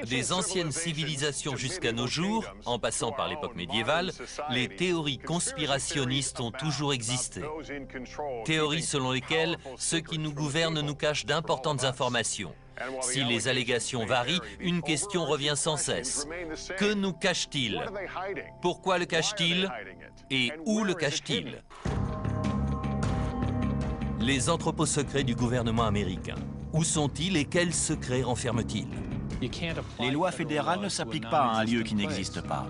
Des anciennes civilisations jusqu'à nos jours, en passant par l'époque médiévale, les théories conspirationnistes ont toujours existé. Théories selon lesquelles ceux qui nous gouvernent nous cachent d'importantes informations. Si les allégations varient, une question revient sans cesse. Que nous cache-t-il? Pourquoi le cache-t-il? Et où le cache-t-il? Les entrepôts secrets du gouvernement américain. Où sont-ils et quels secrets renferment-ils? Les lois fédérales ne s'appliquent pas à un lieu qui n'existe pas.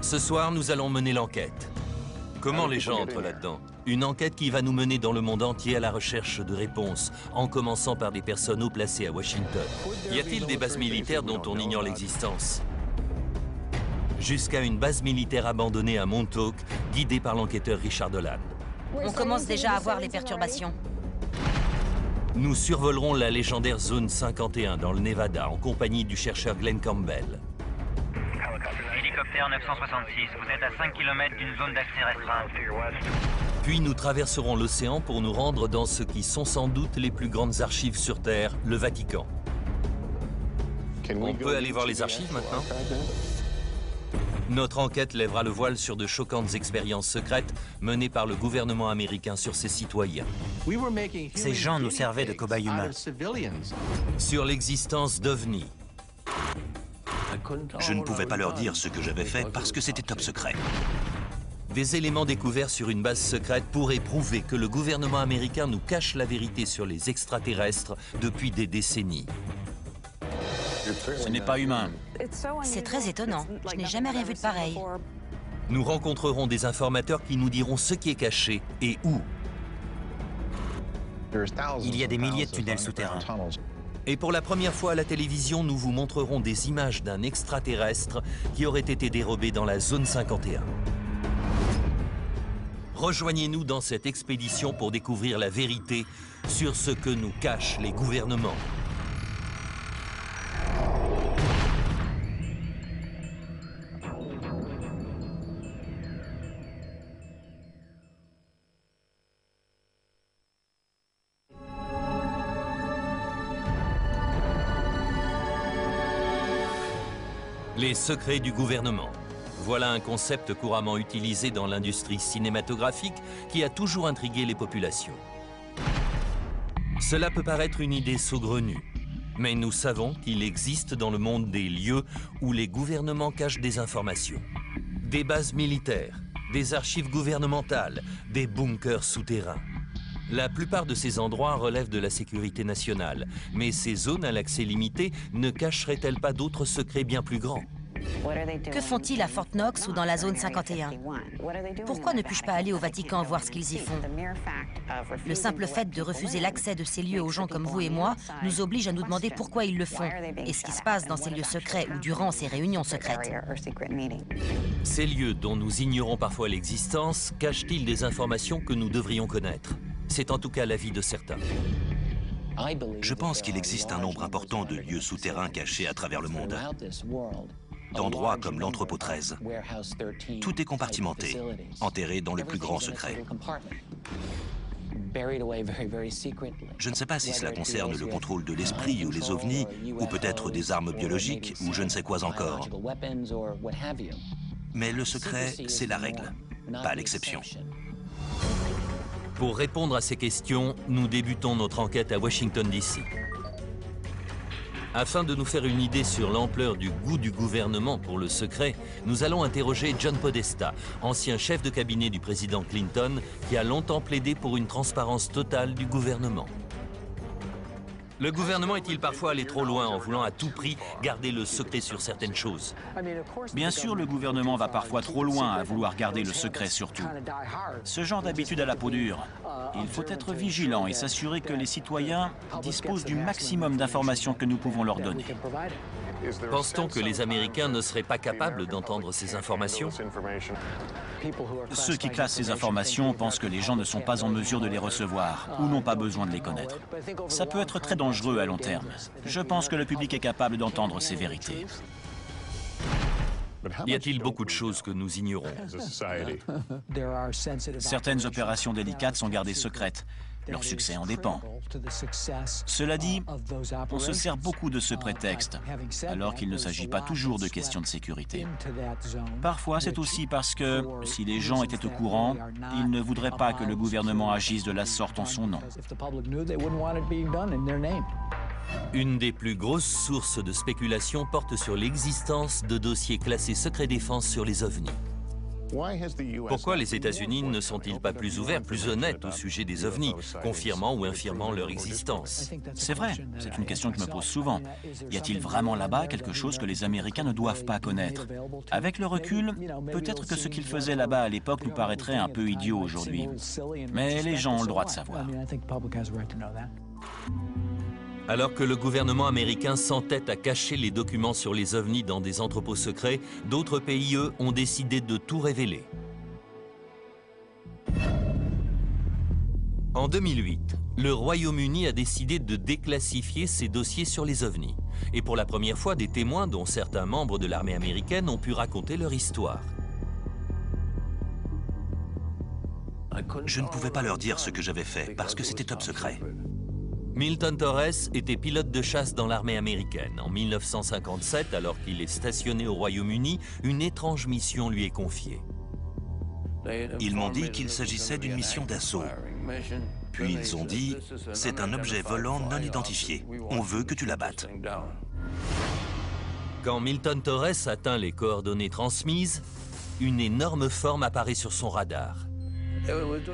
Ce soir, nous allons mener l'enquête. Comment les gens entrent là-dedans? Une enquête qui va nous mener dans le monde entier à la recherche de réponses, en commençant par des personnes haut placées à Washington. Y a-t-il des bases militaires dont on ignore l'existence? Jusqu'à une base militaire abandonnée à Montauk, guidée par l'enquêteur Richard Dolan. On commence déjà à voir les perturbations. Nous survolerons la légendaire zone 51 dans le Nevada en compagnie du chercheur Glenn Campbell. Hélicoptère 966, vous êtes à 5 km d'une zone d'accès restreinte. Puis nous traverserons l'océan pour nous rendre dans ce qui sont sans doute les plus grandes archives sur Terre, le Vatican. On peut aller voir les archives maintenant? Notre enquête lèvera le voile sur de choquantes expériences secrètes menées par le gouvernement américain sur ses citoyens. Ces gens nous servaient de cobayes humains. Sur l'existence d'OVNI. Je ne pouvais pas leur dire ce que j'avais fait parce que c'était top secret. Des éléments découverts sur une base secrète pourraient prouver que le gouvernement américain nous cache la vérité sur les extraterrestres depuis des décennies. Ce n'est pas humain. C'est très étonnant. Je n'ai jamais rien vu de pareil. Nous rencontrerons des informateurs qui nous diront ce qui est caché et où. Il y a des milliers de tunnels souterrains. Et pour la première fois à la télévision, nous vous montrerons des images d'un extraterrestre qui aurait été dérobé dans la zone 51. Rejoignez-nous dans cette expédition pour découvrir la vérité sur ce que nous cachent les gouvernements. Les secrets du gouvernement. Voilà un concept couramment utilisé dans l'industrie cinématographique qui a toujours intrigué les populations. Cela peut paraître une idée saugrenue, mais nous savons qu'il existe dans le monde des lieux où les gouvernements cachent des informations. Des bases militaires, des archives gouvernementales, des bunkers souterrains. La plupart de ces endroits relèvent de la sécurité nationale, mais ces zones à l'accès limité ne cacheraient-elles pas d'autres secrets bien plus grands? Que font-ils à Fort Knox ou dans la zone 51? Pourquoi ne puis-je pas aller au Vatican voir ce qu'ils y font? Le simple fait de refuser l'accès de ces lieux aux gens comme vous et moi nous oblige à nous demander pourquoi ils le font et ce qui se passe dans ces lieux secrets ou durant ces réunions secrètes. Ces lieux dont nous ignorons parfois l'existence cachent-ils des informations que nous devrions connaître? C'est en tout cas l'avis de certains. Je pense qu'il existe un nombre important de lieux souterrains cachés à travers le monde. D'endroits comme l'entrepôt 13. Tout est compartimenté, enterré dans le plus grand secret. Je ne sais pas si cela concerne le contrôle de l'esprit ou les ovnis, ou peut-être des armes biologiques, ou je ne sais quoi encore. Mais le secret, c'est la règle, pas l'exception. Pour répondre à ces questions, nous débutons notre enquête à Washington, D.C. Afin de nous faire une idée sur l'ampleur du goût du gouvernement pour le secret, nous allons interroger John Podesta, ancien chef de cabinet du président Clinton, qui a longtemps plaidé pour une transparence totale du gouvernement. Le gouvernement est-il parfois allé trop loin en voulant à tout prix garder le secret sur certaines choses? Bien sûr, le gouvernement va parfois trop loin à vouloir garder le secret sur tout. Ce genre d'habitude à la peau dure. Il faut être vigilant et s'assurer que les citoyens disposent du maximum d'informations que nous pouvons leur donner. Pense-t-on que les Américains ne seraient pas capables d'entendre ces informations? Ceux qui classent ces informations pensent que les gens ne sont pas en mesure de les recevoir ou n'ont pas besoin de les connaître. Ça peut être très dangereux à long terme. Je pense que le public est capable d'entendre ces vérités. Y a-t-il beaucoup de choses que nous ignorons? Certaines opérations délicates sont gardées secrètes. Leur succès en dépend. Cela dit, on se sert beaucoup de ce prétexte, alors qu'il ne s'agit pas toujours de questions de sécurité. Parfois, c'est aussi parce que, si les gens étaient au courant, ils ne voudraient pas que le gouvernement agisse de la sorte en son nom. Une des plus grosses sources de spéculation porte sur l'existence de dossiers classés secret défense sur les ovnis. Pourquoi les États-Unis ne sont-ils pas plus ouverts, plus honnêtes au sujet des ovnis, confirmant ou infirmant leur existence? C'est vrai, c'est une question que je me pose souvent. Y a-t-il vraiment là-bas quelque chose que les Américains ne doivent pas connaître? Avec le recul, peut-être que ce qu'ils faisaient là-bas à l'époque nous paraîtrait un peu idiot aujourd'hui. Mais les gens ont le droit de savoir. Alors que le gouvernement américain s'entête à cacher les documents sur les ovnis dans des entrepôts secrets, d'autres pays, eux, ont décidé de tout révéler. En 2008, le Royaume-Uni a décidé de déclassifier ses dossiers sur les ovnis. Et pour la première fois, des témoins, dont certains membres de l'armée américaine, ont pu raconter leur histoire. Je ne pouvais pas leur dire ce que j'avais fait parce que c'était top secret. Milton Torres était pilote de chasse dans l'armée américaine. En 1957, alors qu'il est stationné au Royaume-Uni, une étrange mission lui est confiée. Ils m'ont dit qu'il s'agissait d'une mission d'assaut. Puis ils ont dit, c'est un objet volant non identifié. On veut que tu l'abattes. Quand Milton Torres atteint les coordonnées transmises, une énorme forme apparaît sur son radar.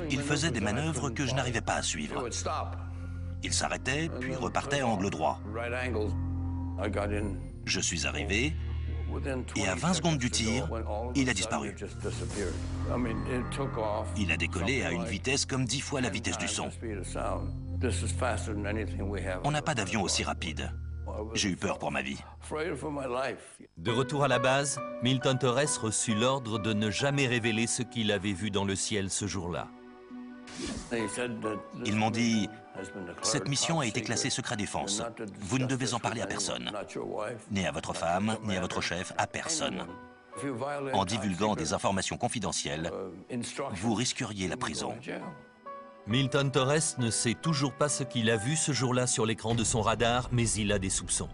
Il faisait des manœuvres que je n'arrivais pas à suivre. Il s'arrêtait, puis repartait à angle droit. Je suis arrivé, et à 20 secondes du tir, il a disparu. Il a décollé à une vitesse comme 10 fois la vitesse du son. On n'a pas d'avion aussi rapide. J'ai eu peur pour ma vie. De retour à la base, Milton Torres reçut l'ordre de ne jamais révéler ce qu'il avait vu dans le ciel ce jour-là. Ils m'ont dit, cette mission a été classée secret défense. Vous ne devez en parler à personne. Ni à votre femme, ni à votre chef, à personne. En divulguant des informations confidentielles, vous risqueriez la prison. Milton Torres ne sait toujours pas ce qu'il a vu ce jour-là sur l'écran de son radar, mais il a des soupçons.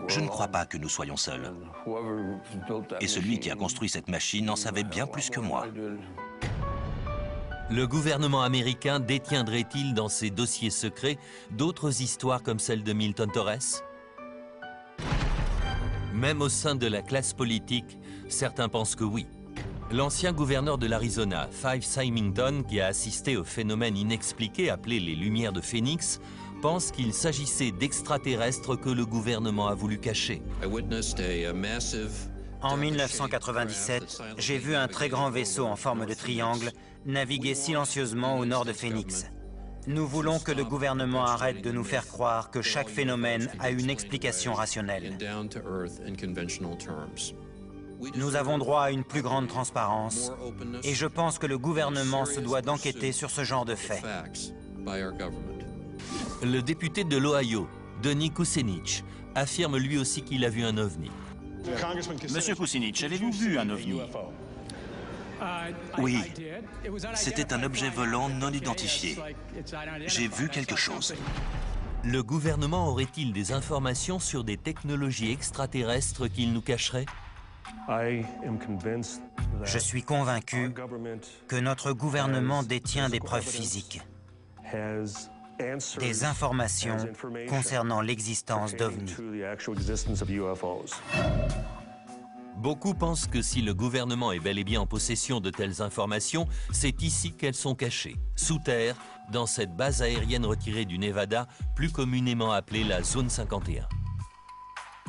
Je ne crois pas que nous soyons seuls. Et celui qui a construit cette machine en savait bien plus que moi. Le gouvernement américain détiendrait-il dans ses dossiers secrets d'autres histoires comme celle de Milton Torres? Même au sein de la classe politique, certains pensent que oui. L'ancien gouverneur de l'Arizona, Fife Symington, qui a assisté au phénomène inexpliqué appelé les Lumières de Phénix, pense qu'il s'agissait d'extraterrestres que le gouvernement a voulu cacher. En 1997, j'ai vu un très grand vaisseau en forme de triangle naviguer silencieusement au nord de Phoenix. Nous voulons que le gouvernement arrête de nous faire croire que chaque phénomène a une explication rationnelle. Nous avons droit à une plus grande transparence et je pense que le gouvernement se doit d'enquêter sur ce genre de faits. Le député de l'Ohio, Denis Kucinich, affirme lui aussi qu'il a vu un ovni. Monsieur Kucinich, avez-vous vu un ovni? Oui, c'était un objet volant non identifié. J'ai vu quelque chose. Le gouvernement aurait-il des informations sur des technologies extraterrestres qu'il nous cacherait? Je suis convaincu que notre gouvernement détient des preuves physiques, des informations concernant l'existence d'OVNI. Beaucoup pensent que si le gouvernement est bel et bien en possession de telles informations, c'est ici qu'elles sont cachées, sous terre, dans cette base aérienne retirée du Nevada, plus communément appelée la Zone 51.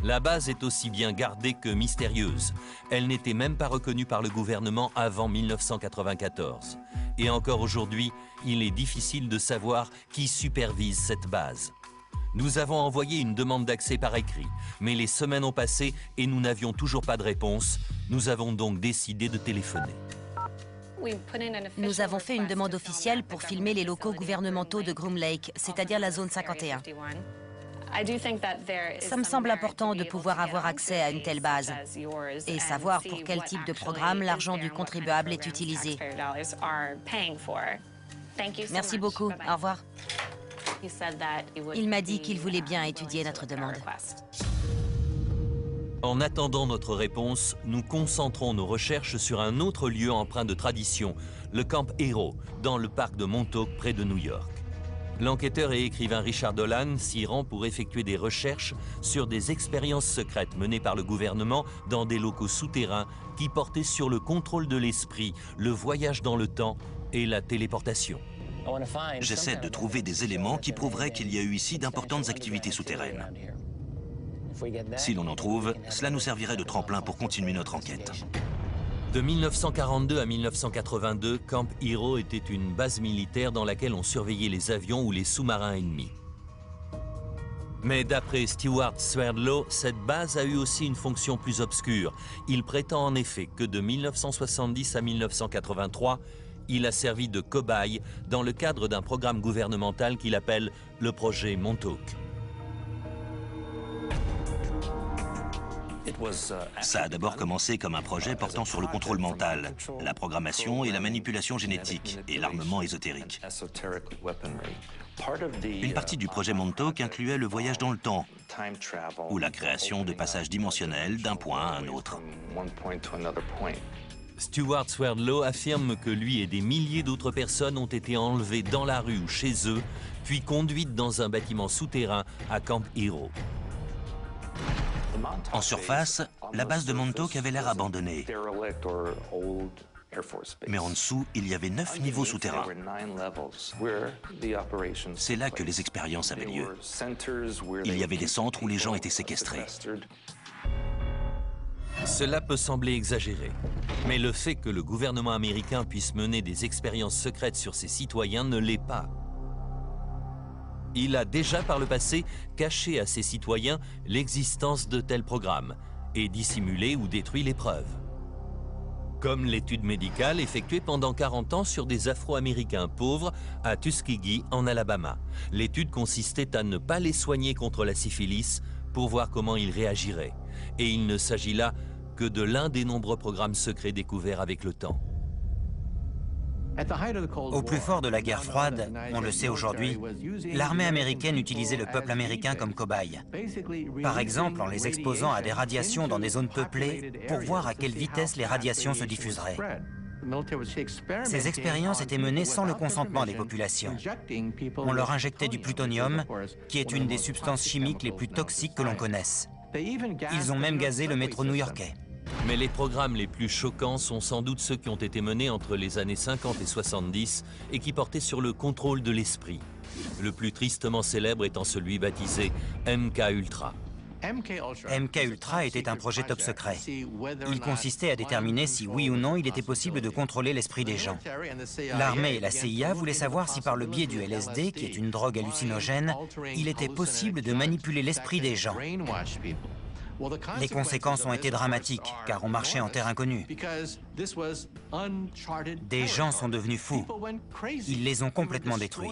La base est aussi bien gardée que mystérieuse. Elle n'était même pas reconnue par le gouvernement avant 1994. Et encore aujourd'hui, il est difficile de savoir qui supervise cette base. Nous avons envoyé une demande d'accès par écrit, mais les semaines ont passé et nous n'avions toujours pas de réponse. Nous avons donc décidé de téléphoner. Nous avons fait une demande officielle pour filmer les locaux gouvernementaux de Groom Lake, c'est-à-dire la zone 51. Ça me semble important de pouvoir avoir accès à une telle base et savoir pour quel type de programme l'argent du contribuable est utilisé. Merci beaucoup. Au revoir. Il m'a dit qu'il voulait bien étudier notre demande. En attendant notre réponse, nous concentrons nos recherches sur un autre lieu empreint de tradition, le Camp Hero, dans le parc de Montauk, près de New York. L'enquêteur et écrivain Richard Dolan s'y rend pour effectuer des recherches sur des expériences secrètes menées par le gouvernement dans des locaux souterrains qui portaient sur le contrôle de l'esprit, le voyage dans le temps et la téléportation. J'essaie de trouver des éléments qui prouveraient qu'il y a eu ici d'importantes activités souterraines. Si l'on en trouve, cela nous servirait de tremplin pour continuer notre enquête. De 1942 à 1982, Camp Hero était une base militaire dans laquelle on surveillait les avions ou les sous-marins ennemis. Mais d'après Stewart Swerdlow, cette base a eu aussi une fonction plus obscure. Il prétend en effet que de 1970 à 1983, il a servi de cobaye dans le cadre d'un programme gouvernemental qu'il appelle le projet Montauk. Ça a d'abord commencé comme un projet portant sur le contrôle mental, la programmation et la manipulation génétique, et l'armement ésotérique. Une partie du projet Montauk incluait le voyage dans le temps, ou la création de passages dimensionnels d'un point à un autre. Stewart Swerdlow affirme que lui et des milliers d'autres personnes ont été enlevés dans la rue ou chez eux, puis conduites dans un bâtiment souterrain à Camp Hero. En surface, la base de Montauk avait l'air abandonnée. Mais en dessous, il y avait 9 niveaux souterrains. C'est là que les expériences avaient lieu. Il y avait des centres où les gens étaient séquestrés. Cela peut sembler exagéré, mais le fait que le gouvernement américain puisse mener des expériences secrètes sur ses citoyens ne l'est pas. Il a déjà par le passé caché à ses citoyens l'existence de tels programmes et dissimulé ou détruit les preuves. Comme l'étude médicale effectuée pendant 40 ans sur des Afro-Américains pauvres à Tuskegee en Alabama. L'étude consistait à ne pas les soigner contre la syphilis pour voir comment ils réagiraient. Et il ne s'agit là que de l'un des nombreux programmes secrets découverts avec le temps. Au plus fort de la guerre froide, on le sait aujourd'hui, l'armée américaine utilisait le peuple américain comme cobaye. Par exemple, en les exposant à des radiations dans des zones peuplées pour voir à quelle vitesse les radiations se diffuseraient. Ces expériences étaient menées sans le consentement des populations. On leur injectait du plutonium, qui est une des substances chimiques les plus toxiques que l'on connaisse. Ils ont même gazé le métro new-yorkais. Mais les programmes les plus choquants sont sans doute ceux qui ont été menés entre les années 50 et 70 et qui portaient sur le contrôle de l'esprit. Le plus tristement célèbre étant celui baptisé MK-Ultra. MK-Ultra était un projet top secret. Il consistait à déterminer si oui ou non il était possible de contrôler l'esprit des gens. L'armée et la CIA voulaient savoir si par le biais du LSD, qui est une drogue hallucinogène, il était possible de manipuler l'esprit des gens. Les conséquences ont été dramatiques, car on marchait en terre inconnue. Des gens sont devenus fous. Ils les ont complètement détruits.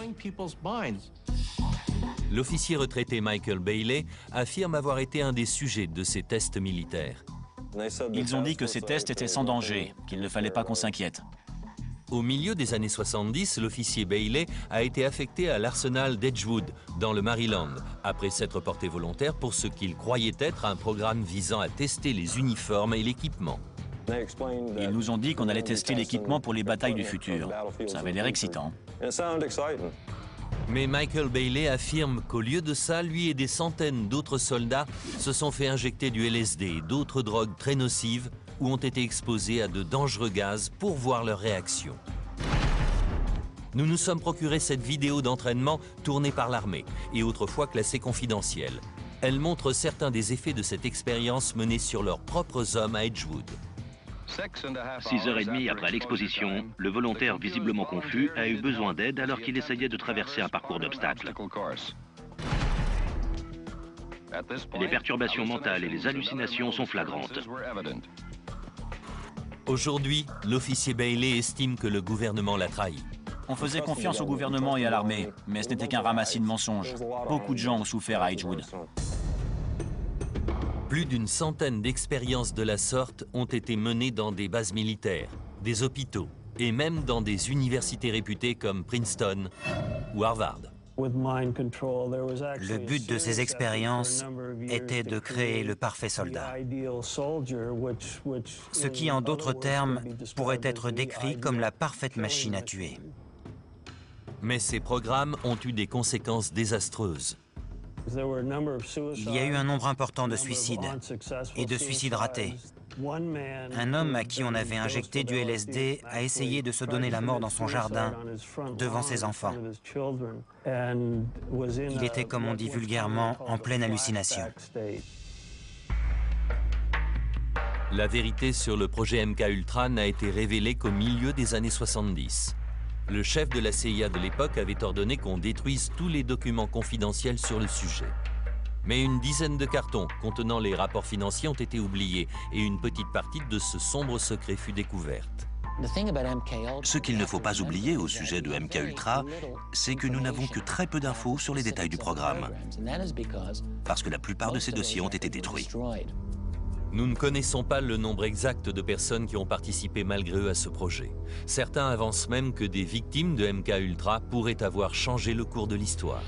L'officier retraité Michael Bailey affirme avoir été un des sujets de ces tests militaires. Ils ont dit que ces tests étaient sans danger, qu'il ne fallait pas qu'on s'inquiète. Au milieu des années 70, l'officier Bailey a été affecté à l'arsenal d'Edgewood, dans le Maryland, après s'être porté volontaire pour ce qu'il croyait être un programme visant à tester les uniformes et l'équipement. Ils nous ont dit qu'on allait tester l'équipement pour les batailles du futur. Ça avait l'air excitant. Mais Michael Bailey affirme qu'au lieu de ça, lui et des centaines d'autres soldats se sont fait injecter du LSD et d'autres drogues très nocives ou ont été exposés à de dangereux gaz pour voir leur réaction. Nous nous sommes procuré cette vidéo d'entraînement tournée par l'armée et autrefois classée confidentielle. Elle montre certains des effets de cette expérience menée sur leurs propres hommes à Edgewood. 6h30 après l'exposition, le volontaire visiblement confus a eu besoin d'aide alors qu'il essayait de traverser un parcours d'obstacles. Les perturbations mentales et les hallucinations sont flagrantes. Aujourd'hui, l'officier Bailey estime que le gouvernement l'a trahi. On faisait confiance au gouvernement et à l'armée, mais ce n'était qu'un ramassis de mensonges. Beaucoup de gens ont souffert à Edgewood. Plus d'une centaine d'expériences de la sorte ont été menées dans des bases militaires, des hôpitaux, et même dans des universités réputées comme Princeton ou Harvard. Le but de ces expériences était de créer le parfait soldat, ce qui, en d'autres termes, pourrait être décrit comme la parfaite machine à tuer. Mais ces programmes ont eu des conséquences désastreuses. Il y a eu un nombre important de suicides et de suicides ratés. Un homme à qui on avait injecté du LSD a essayé de se donner la mort dans son jardin, devant ses enfants. Il était, comme on dit vulgairement, en pleine hallucination. La vérité sur le projet MK-Ultra n'a été révélée qu'au milieu des années 70. Le chef de la CIA de l'époque avait ordonné qu'on détruise tous les documents confidentiels sur le sujet. Mais une dizaine de cartons contenant les rapports financiers ont été oubliés et une petite partie de ce sombre secret fut découverte. Ce qu'il ne faut pas oublier au sujet de MK-Ultra, c'est que nous n'avons que très peu d'infos sur les détails du programme, parce que la plupart de ces dossiers ont été détruits. Nous ne connaissons pas le nombre exact de personnes qui ont participé malgré eux à ce projet. Certains avancent même que des victimes de MK-Ultra pourraient avoir changé le cours de l'histoire.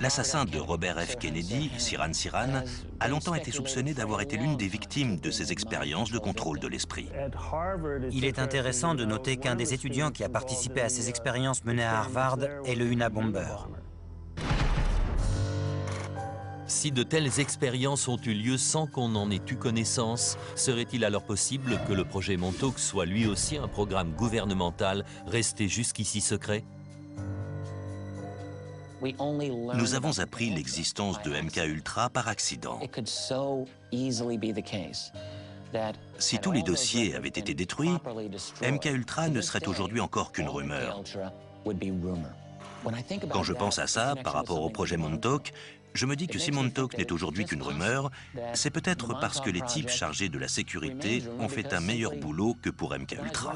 L'assassin de Robert F. Kennedy, Sirhan Sirhan, a longtemps été soupçonné d'avoir été l'une des victimes de ces expériences de contrôle de l'esprit. Il est intéressant de noter qu'un des étudiants qui a participé à ces expériences menées à Harvard est le Unabomber. Si de telles expériences ont eu lieu sans qu'on en ait eu connaissance, serait-il alors possible que le projet Montauk soit lui aussi un programme gouvernemental resté jusqu'ici secret? Nous avons appris l'existence de MK-Ultra par accident. Si tous les dossiers avaient été détruits, MK-Ultra ne serait aujourd'hui encore qu'une rumeur. Quand je pense à ça, par rapport au projet Montauk, je me dis que si Montauk n'est aujourd'hui qu'une rumeur, c'est peut-être parce que les types chargés de la sécurité ont fait un meilleur boulot que pour MK-Ultra.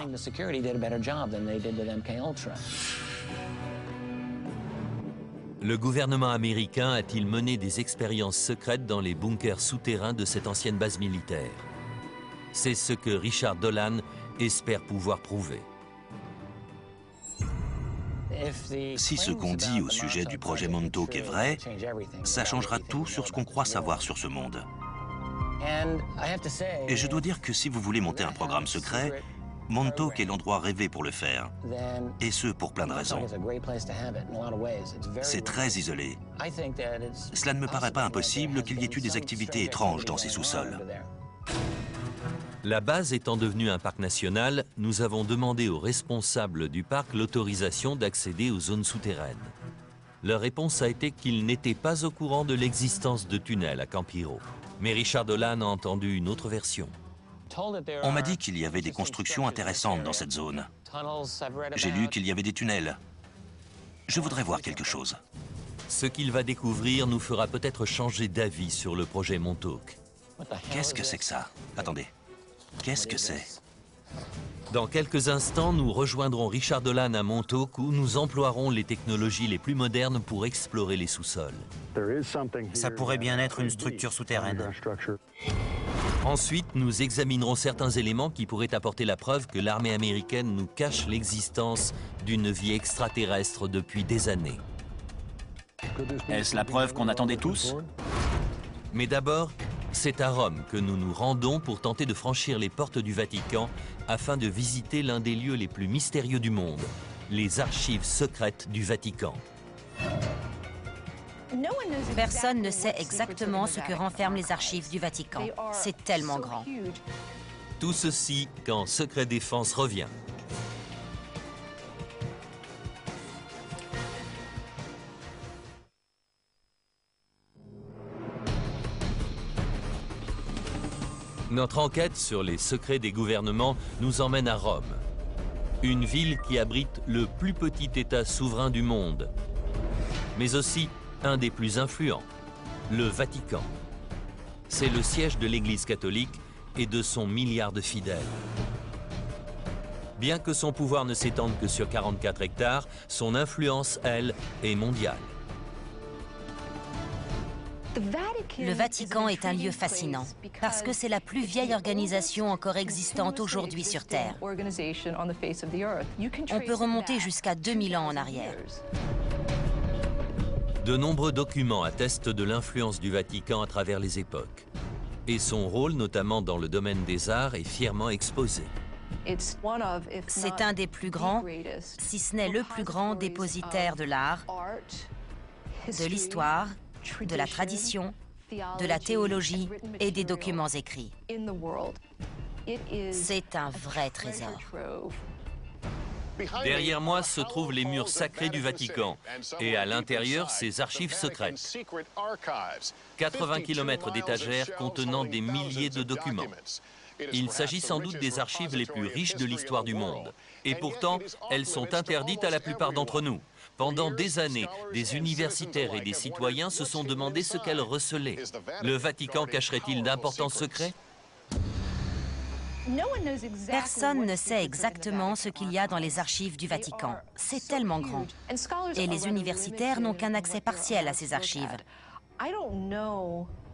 Le gouvernement américain a-t-il mené des expériences secrètes dans les bunkers souterrains de cette ancienne base militaire? C'est ce que Richard Dolan espère pouvoir prouver. Si ce qu'on dit au sujet du projet Montauk est vrai, ça changera tout sur ce qu'on croit savoir sur ce monde. Et je dois dire que si vous voulez monter un programme secret, Montauk est l'endroit rêvé pour le faire. Et ce, pour plein de raisons. C'est très isolé. Cela ne me paraît pas impossible qu'il y ait eu des activités étranges dans ces sous-sols. La base étant devenue un parc national, nous avons demandé aux responsables du parc l'autorisation d'accéder aux zones souterraines. Leur réponse a été qu'ils n'étaient pas au courant de l'existence de tunnels à Camp Hero. Mais Richard Dolan a entendu une autre version. On m'a dit qu'il y avait des constructions intéressantes dans cette zone. J'ai lu qu'il y avait des tunnels. Je voudrais voir quelque chose. Ce qu'il va découvrir nous fera peut-être changer d'avis sur le projet Montauk. Qu'est-ce que c'est que ça? Attendez. Qu'est-ce que c'est? Dans quelques instants, nous rejoindrons Richard Dolan à Montauk où nous emploierons les technologies les plus modernes pour explorer les sous-sols. Ça pourrait bien être une structure souterraine. Ensuite, nous examinerons certains éléments qui pourraient apporter la preuve que l'armée américaine nous cache l'existence d'une vie extraterrestre depuis des années. Est-ce la preuve qu'on attendait tous? Mais d'abord, c'est à Rome que nous nous rendons pour tenter de franchir les portes du Vatican afin de visiter l'un des lieux les plus mystérieux du monde, les archives secrètes du Vatican. Personne ne sait exactement ce que renferment les archives du Vatican. C'est tellement grand. Tout ceci quand Secret Défense revient. Notre enquête sur les secrets des gouvernements nous emmène à Rome, une ville qui abrite le plus petit État souverain du monde, mais aussi un des plus influents, le Vatican. C'est le siège de l'Église catholique et de son milliard de fidèles. Bien que son pouvoir ne s'étende que sur 44 hectares, son influence, elle, est mondiale. Le Vatican est un lieu fascinant parce que c'est la plus vieille organisation encore existante aujourd'hui sur Terre. On peut remonter jusqu'à 2000 ans en arrière. De nombreux documents attestent de l'influence du Vatican à travers les époques. Et son rôle, notamment dans le domaine des arts, est fièrement exposé. C'est un des plus grands, si ce n'est le plus grand dépositaire de l'art, de l'histoire, de la tradition, de la théologie et des documents écrits. C'est un vrai trésor. Derrière moi se trouvent les murs sacrés du Vatican et à l'intérieur ses archives secrètes. 80 km d'étagères contenant des milliers de documents. Il s'agit sans doute des archives les plus riches de l'histoire du monde. Et pourtant, elles sont interdites à la plupart d'entre nous. Pendant des années, des universitaires et des citoyens se sont demandé ce qu'elles recelaient. Le Vatican cacherait-il d'importants secrets ? Personne ne sait exactement ce qu'il y a dans les archives du Vatican. C'est tellement grand. Et les universitaires n'ont qu'un accès partiel à ces archives.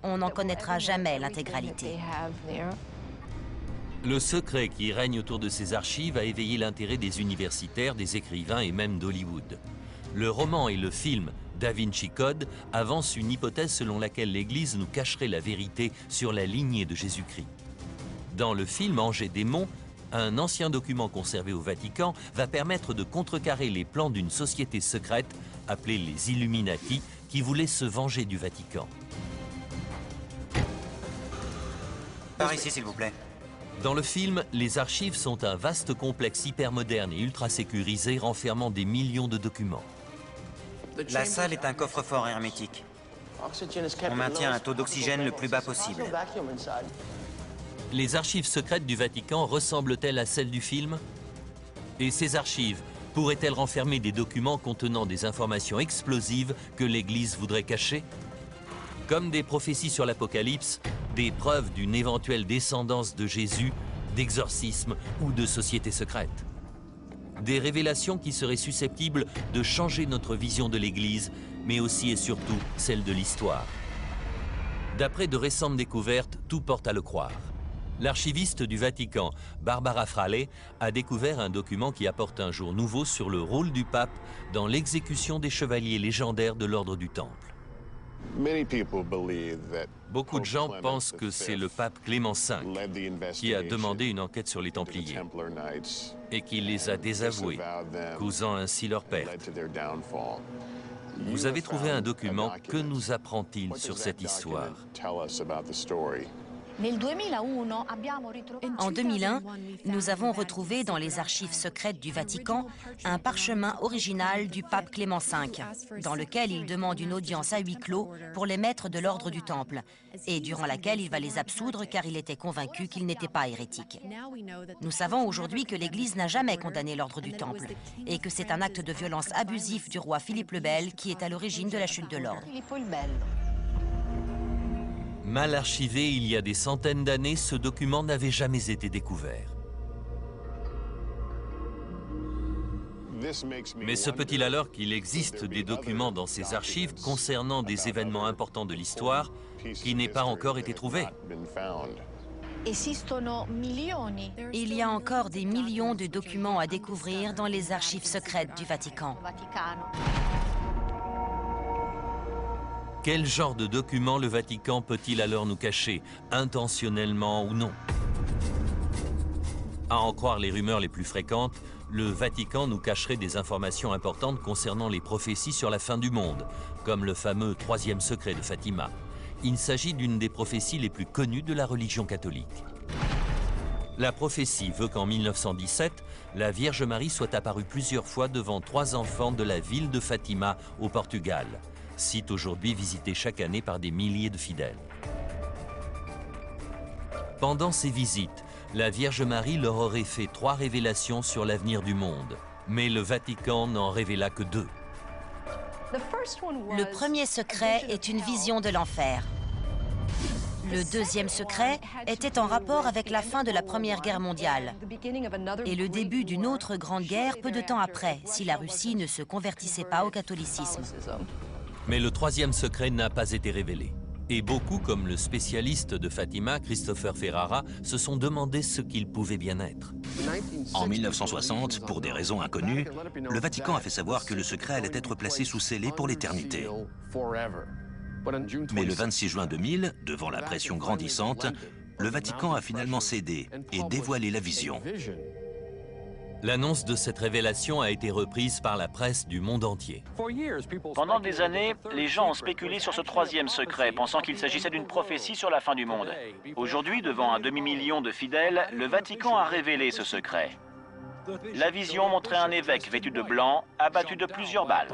On n'en connaîtra jamais l'intégralité. Le secret qui règne autour de ces archives a éveillé l'intérêt des universitaires, des écrivains et même d'Hollywood. Le roman et le film Da Vinci Code avancent une hypothèse selon laquelle l'Église nous cacherait la vérité sur la lignée de Jésus-Christ. Dans le film Angers Démon, un ancien document conservé au Vatican va permettre de contrecarrer les plans d'une société secrète appelée les Illuminati qui voulait se venger du Vatican. Par ici, s'il vous plaît. Dans le film, les archives sont un vaste complexe hypermoderne et ultra sécurisé renfermant des millions de documents. La salle est un coffre-fort hermétique. On maintient un taux d'oxygène le plus bas possible. Les archives secrètes du Vatican ressemblent-elles à celles du film? Et ces archives pourraient-elles renfermer des documents contenant des informations explosives que l'Église voudrait cacher? Comme des prophéties sur l'Apocalypse, des preuves d'une éventuelle descendance de Jésus, d'exorcisme ou de société secrète. Des révélations qui seraient susceptibles de changer notre vision de l'Église, mais aussi et surtout celle de l'histoire. D'après de récentes découvertes, tout porte à le croire. L'archiviste du Vatican, Barbara Fraley, a découvert un document qui apporte un jour nouveau sur le rôle du pape dans l'exécution des chevaliers légendaires de l'ordre du Temple. Beaucoup de gens pensent que c'est le pape Clément V qui a demandé une enquête sur les Templiers et qui les a désavoués, causant ainsi leur perte. Vous avez trouvé un document. Que nous apprend-il sur cette histoire? En 2001, nous avons retrouvé dans les archives secrètes du Vatican un parchemin original du pape Clément V, dans lequel il demande une audience à huis clos pour les maîtres de l'ordre du Temple, et durant laquelle il va les absoudre car il était convaincu qu'ils n'étaient pas hérétiques. Nous savons aujourd'hui que l'Église n'a jamais condamné l'ordre du Temple, et que c'est un acte de violence abusif du roi Philippe le Bel qui est à l'origine de la chute de l'ordre. Mal archivé il y a des centaines d'années, ce document n'avait jamais été découvert. Mais se peut-il alors qu'il existe des documents dans ces archives concernant des événements importants de l'histoire qui n'aient pas encore été trouvés? Il y a encore des millions de documents à découvrir dans les archives secrètes du Vatican. Quel genre de documents le Vatican peut-il alors nous cacher, intentionnellement ou non? À en croire les rumeurs les plus fréquentes, le Vatican nous cacherait des informations importantes concernant les prophéties sur la fin du monde, comme le fameux troisième secret de Fatima. Il s'agit d'une des prophéties les plus connues de la religion catholique. La prophétie veut qu'en 1917, la Vierge Marie soit apparue plusieurs fois devant 3 enfants de la ville de Fatima, au Portugal, site aujourd'hui visité chaque année par des milliers de fidèles. Pendant ces visites, la Vierge Marie leur aurait fait 3 révélations sur l'avenir du monde, mais le Vatican n'en révéla que 2. Le premier secret est une vision de l'enfer. Le deuxième secret était en rapport avec la fin de la Première Guerre mondiale et le début d'une autre grande guerre peu de temps après, si la Russie ne se convertissait pas au catholicisme. Mais le troisième secret n'a pas été révélé. Et beaucoup, comme le spécialiste de Fatima, Christopher Ferrara, se sont demandé ce qu'il pouvait bien être. En 1960, pour des raisons inconnues, le Vatican a fait savoir que le secret allait être placé sous scellé pour l'éternité. Mais le 26 juin 2000, devant la pression grandissante, le Vatican a finalement cédé et dévoilé la vision. L'annonce de cette révélation a été reprise par la presse du monde entier. Pendant des années, les gens ont spéculé sur ce troisième secret, pensant qu'il s'agissait d'une prophétie sur la fin du monde. Aujourd'hui, devant un demi-million de fidèles, le Vatican a révélé ce secret. La vision montrait un évêque vêtu de blanc, abattu de plusieurs balles.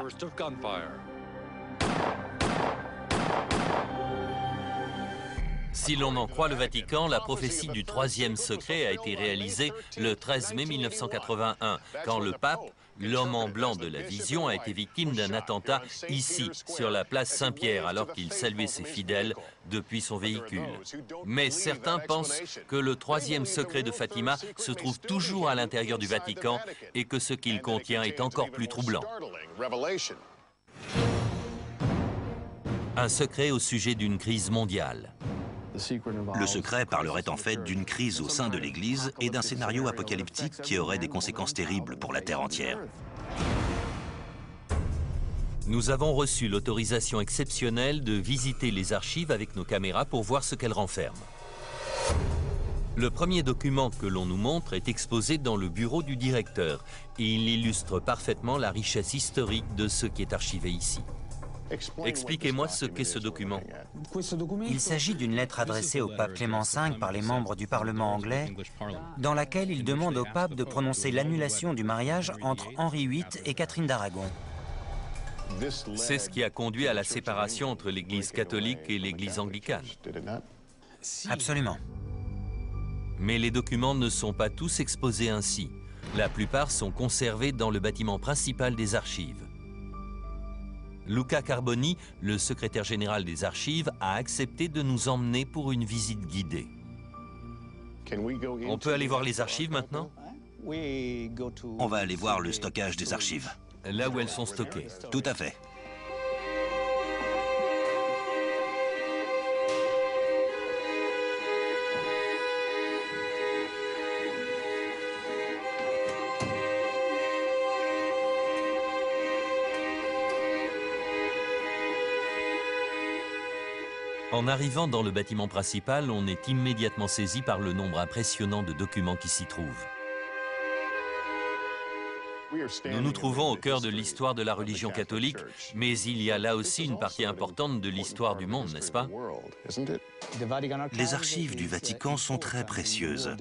Si l'on en croit le Vatican, la prophétie du troisième secret a été réalisée le 13 mai 1981, quand le pape, l'homme en blanc de la vision, a été victime d'un attentat ici, sur la place Saint-Pierre, alors qu'il saluait ses fidèles depuis son véhicule. Mais certains pensent que le troisième secret de Fatima se trouve toujours à l'intérieur du Vatican et que ce qu'il contient est encore plus troublant. Un secret au sujet d'une crise mondiale. Le secret parlerait en fait d'une crise au sein de l'Église et d'un scénario apocalyptique qui aurait des conséquences terribles pour la Terre entière. Nous avons reçu l'autorisation exceptionnelle de visiter les archives avec nos caméras pour voir ce qu'elles renferment. Le premier document que l'on nous montre est exposé dans le bureau du directeur et il illustre parfaitement la richesse historique de ce qui est archivé ici. Expliquez-moi ce qu'est ce document. Il s'agit d'une lettre adressée au pape Clément V par les membres du Parlement anglais, dans laquelle il demande au pape de prononcer l'annulation du mariage entre Henri VIII et Catherine d'Aragon. C'est ce qui a conduit à la séparation entre l'Église catholique et l'Église anglicane. Absolument. Mais les documents ne sont pas tous exposés ainsi. La plupart sont conservés dans le bâtiment principal des archives. Luca Carboni, le secrétaire général des archives, a accepté de nous emmener pour une visite guidée. On peut aller voir les archives maintenant? On va aller voir le stockage des archives. Là où elles sont stockées. Tout à fait. En arrivant dans le bâtiment principal, on est immédiatement saisi par le nombre impressionnant de documents qui s'y trouvent. Nous nous trouvons au cœur de l'histoire de la religion catholique, mais il y a là aussi une partie importante de l'histoire du monde, n'est-ce pas? Les archives du Vatican sont très précieuses,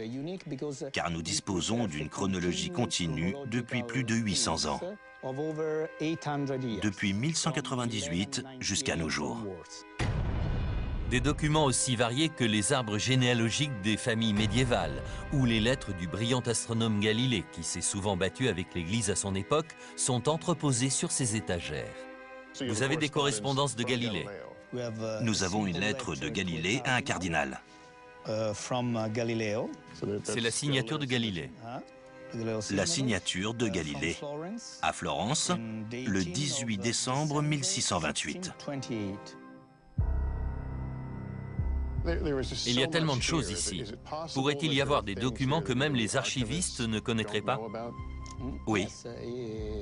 car nous disposons d'une chronologie continue depuis plus de 800 ans, depuis 1198 jusqu'à nos jours. Des documents aussi variés que les arbres généalogiques des familles médiévales ou les lettres du brillant astronome Galilée, qui s'est souvent battu avec l'Église à son époque, sont entreposés sur ces étagères. Vous avez des correspondances de Galilée? Nous avons une lettre de Galilée à un cardinal. C'est la signature de Galilée. La signature de Galilée à Florence, le 18 décembre 1628. Il y a tellement de choses ici. Pourrait-il y avoir des documents que même les archivistes ne connaîtraient pas? Oui.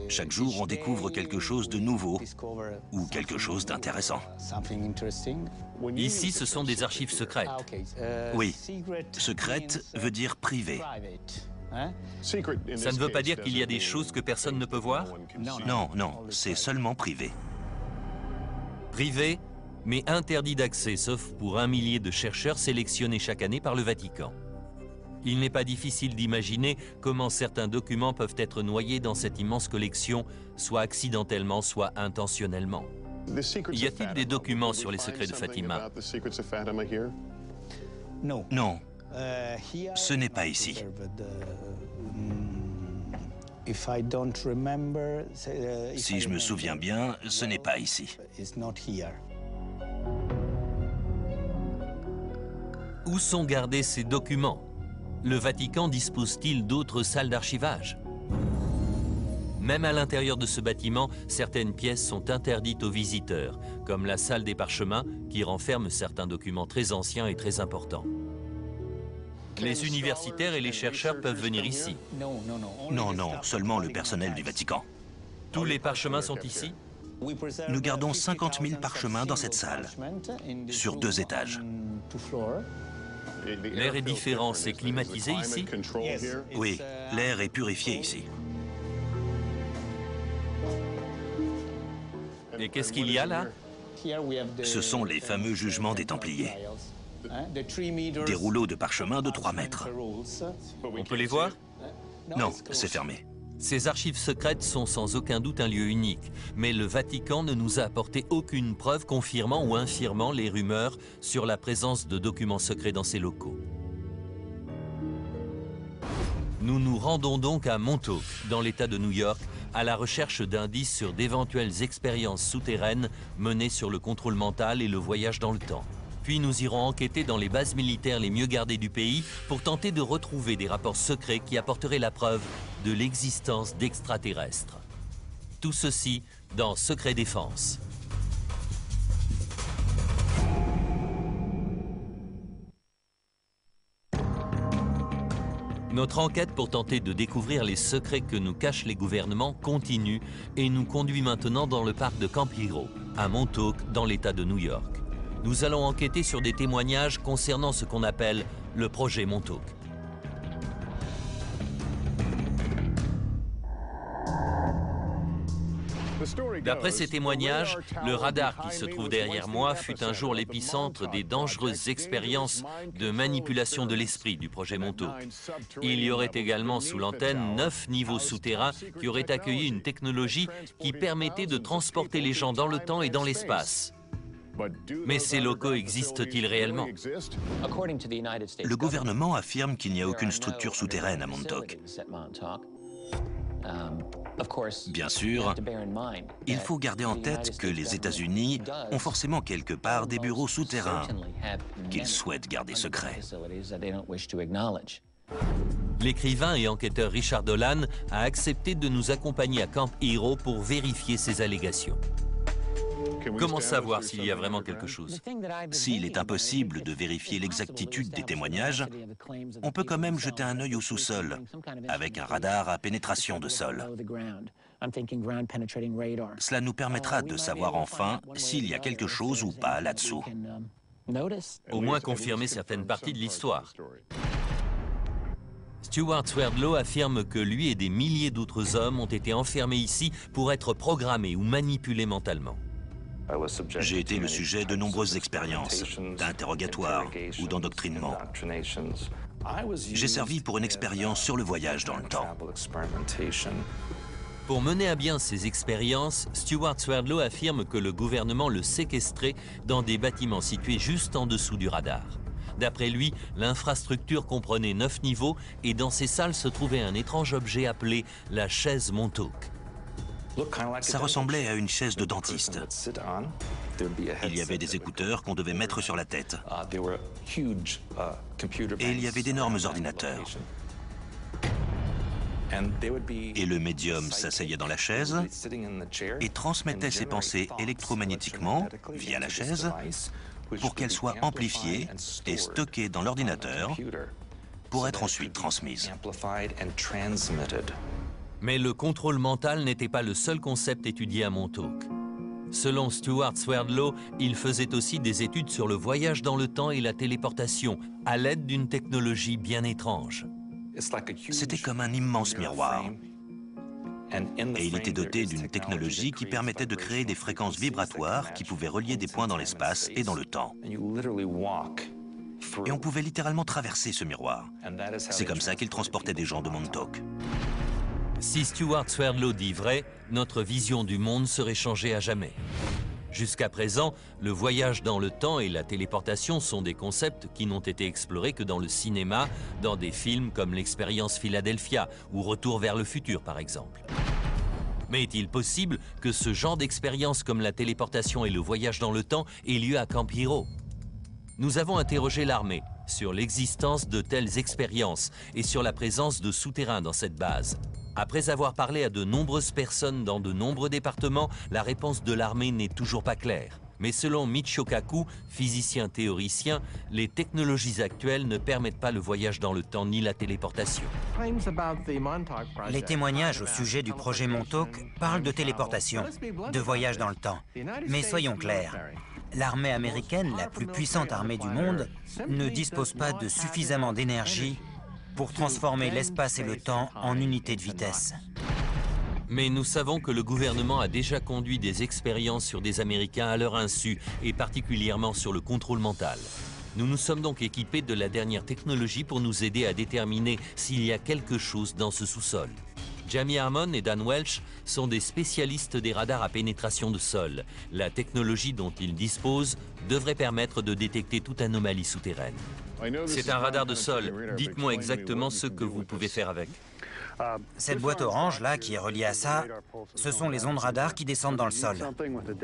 Chaque jour, on découvre quelque chose de nouveau ou quelque chose d'intéressant. Ici, ce sont des archives secrètes. Oui. Secrète veut dire privé. Ça ne veut pas dire qu'il y a des choses que personne ne peut voir? Non, non, c'est seulement privé. Privé, mais interdit d'accès, sauf pour 1 millier de chercheurs sélectionnés chaque année par le Vatican. Il n'est pas difficile d'imaginer comment certains documents peuvent être noyés dans cette immense collection, soit accidentellement, soit intentionnellement. Y a-t-il des documents sur les secrets de Fatima? Non, ce n'est pas ici. Si je me souviens bien, ce n'est pas ici. Où sont gardés ces documents? Le Vatican dispose-t-il d'autres salles d'archivage? Même à l'intérieur de ce bâtiment, certaines pièces sont interdites aux visiteurs, comme la salle des parchemins qui renferme certains documents très anciens et très importants. Les universitaires et les chercheurs peuvent venir ici. Non, non, seulement le personnel du Vatican. Tous les parchemins sont ici? Nous gardons 50 000 parchemins dans cette salle, sur 2 étages. L'air est différent, c'est climatisé ici? Oui, l'air est purifié ici. Et qu'est-ce qu'il y a là? Ce sont les fameux jugements des Templiers. Des rouleaux de parchemin de 3 mètres. On peut les voir? Non, c'est fermé. Ces archives secrètes sont sans aucun doute un lieu unique, mais le Vatican ne nous a apporté aucune preuve confirmant ou infirmant les rumeurs sur la présence de documents secrets dans ces locaux. Nous nous rendons donc à Montauk, dans l'État de New York, à la recherche d'indices sur d'éventuelles expériences souterraines menées sur le contrôle mental et le voyage dans le temps. Puis nous irons enquêter dans les bases militaires les mieux gardées du pays pour tenter de retrouver des rapports secrets qui apporteraient la preuve de l'existence d'extraterrestres. Tout ceci dans Secret Défense. Notre enquête pour tenter de découvrir les secrets que nous cachent les gouvernements continue et nous conduit maintenant dans le parc de Camp Hero, à Montauk, dans l'État de New York. Nous allons enquêter sur des témoignages concernant ce qu'on appelle le projet Montauk. D'après ces témoignages, le radar qui se trouve derrière moi fut un jour l'épicentre des dangereuses expériences de manipulation de l'esprit du projet Montauk. Il y aurait également sous l'antenne 9 niveaux souterrains qui auraient accueilli une technologie qui permettait de transporter les gens dans le temps et dans l'espace. Mais ces locaux existent-ils réellement? Le gouvernement affirme qu'il n'y a aucune structure souterraine à Montauk. Bien sûr, il faut garder en tête que les États-Unis ont forcément quelque part des bureaux souterrains qu'ils souhaitent garder secrets. L'écrivain et enquêteur Richard Dolan a accepté de nous accompagner à Camp Hero pour vérifier ces allégations. Comment savoir s'il y a vraiment quelque chose? S'il est impossible de vérifier l'exactitude des témoignages, on peut quand même jeter un œil au sous-sol, avec un radar à pénétration de sol. Cela nous permettra de savoir enfin s'il y a quelque chose ou pas là-dessous. Au moins confirmer certaines parties de l'histoire. Stuart Swerdlow affirme que lui et des milliers d'autres hommes ont été enfermés ici pour être programmés ou manipulés mentalement. J'ai été le sujet de nombreuses expériences, d'interrogatoires ou d'endoctrinement. J'ai servi pour une expérience sur le voyage dans le temps. Pour mener à bien ces expériences, Stuart Swerdlow affirme que le gouvernement le séquestrait dans des bâtiments situés juste en dessous du radar. D'après lui, l'infrastructure comprenait 9 niveaux et dans ces salles se trouvait un étrange objet appelé la chaise Montauk. Ça ressemblait à une chaise de dentiste. Il y avait des écouteurs qu'on devait mettre sur la tête. Et il y avait d'énormes ordinateurs. Et le médium s'asseyait dans la chaise et transmettait ses pensées électromagnétiquement via la chaise pour qu'elles soient amplifiées et stockées dans l'ordinateur pour être ensuite transmises. Mais le contrôle mental n'était pas le seul concept étudié à Montauk. Selon Stuart Swerdlow, il faisait aussi des études sur le voyage dans le temps et la téléportation, à l'aide d'une technologie bien étrange. C'était comme un immense miroir. Et il était doté d'une technologie qui permettait de créer des fréquences vibratoires qui pouvaient relier des points dans l'espace et dans le temps. Et on pouvait littéralement traverser ce miroir. C'est comme ça qu'il transportait des gens de Montauk. Si Stuart Swerdlow dit vrai, notre vision du monde serait changée à jamais. Jusqu'à présent, le voyage dans le temps et la téléportation sont des concepts qui n'ont été explorés que dans le cinéma, dans des films comme l'Expérience Philadelphia ou Retour vers le futur par exemple. Mais est-il possible que ce genre d'expérience comme la téléportation et le voyage dans le temps ait lieu à Camp Hero? Nous avons interrogé l'armée sur l'existence de telles expériences et sur la présence de souterrains dans cette base. Après avoir parlé à de nombreuses personnes dans de nombreux départements, la réponse de l'armée n'est toujours pas claire. Mais selon Michio Kaku, physicien théoricien, les technologies actuelles ne permettent pas le voyage dans le temps ni la téléportation. Les témoignages au sujet du projet Montauk parlent de téléportation, de voyage dans le temps. Mais soyons clairs, l'armée américaine, la plus puissante armée du monde, ne dispose pas de suffisamment d'énergie pour transformer l'espace et le temps en unités de vitesse. Mais nous savons que le gouvernement a déjà conduit des expériences sur des Américains à leur insu, et particulièrement sur le contrôle mental. Nous nous sommes donc équipés de la dernière technologie pour nous aider à déterminer s'il y a quelque chose dans ce sous-sol. Jamie Harmon et Dan Welch sont des spécialistes des radars à pénétration de sol. La technologie dont ils disposent devrait permettre de détecter toute anomalie souterraine. C'est un radar de sol. Dites-moi exactement ce que vous pouvez faire avec. Cette boîte orange, là, qui est reliée à ça, ce sont les ondes radar qui descendent dans le sol.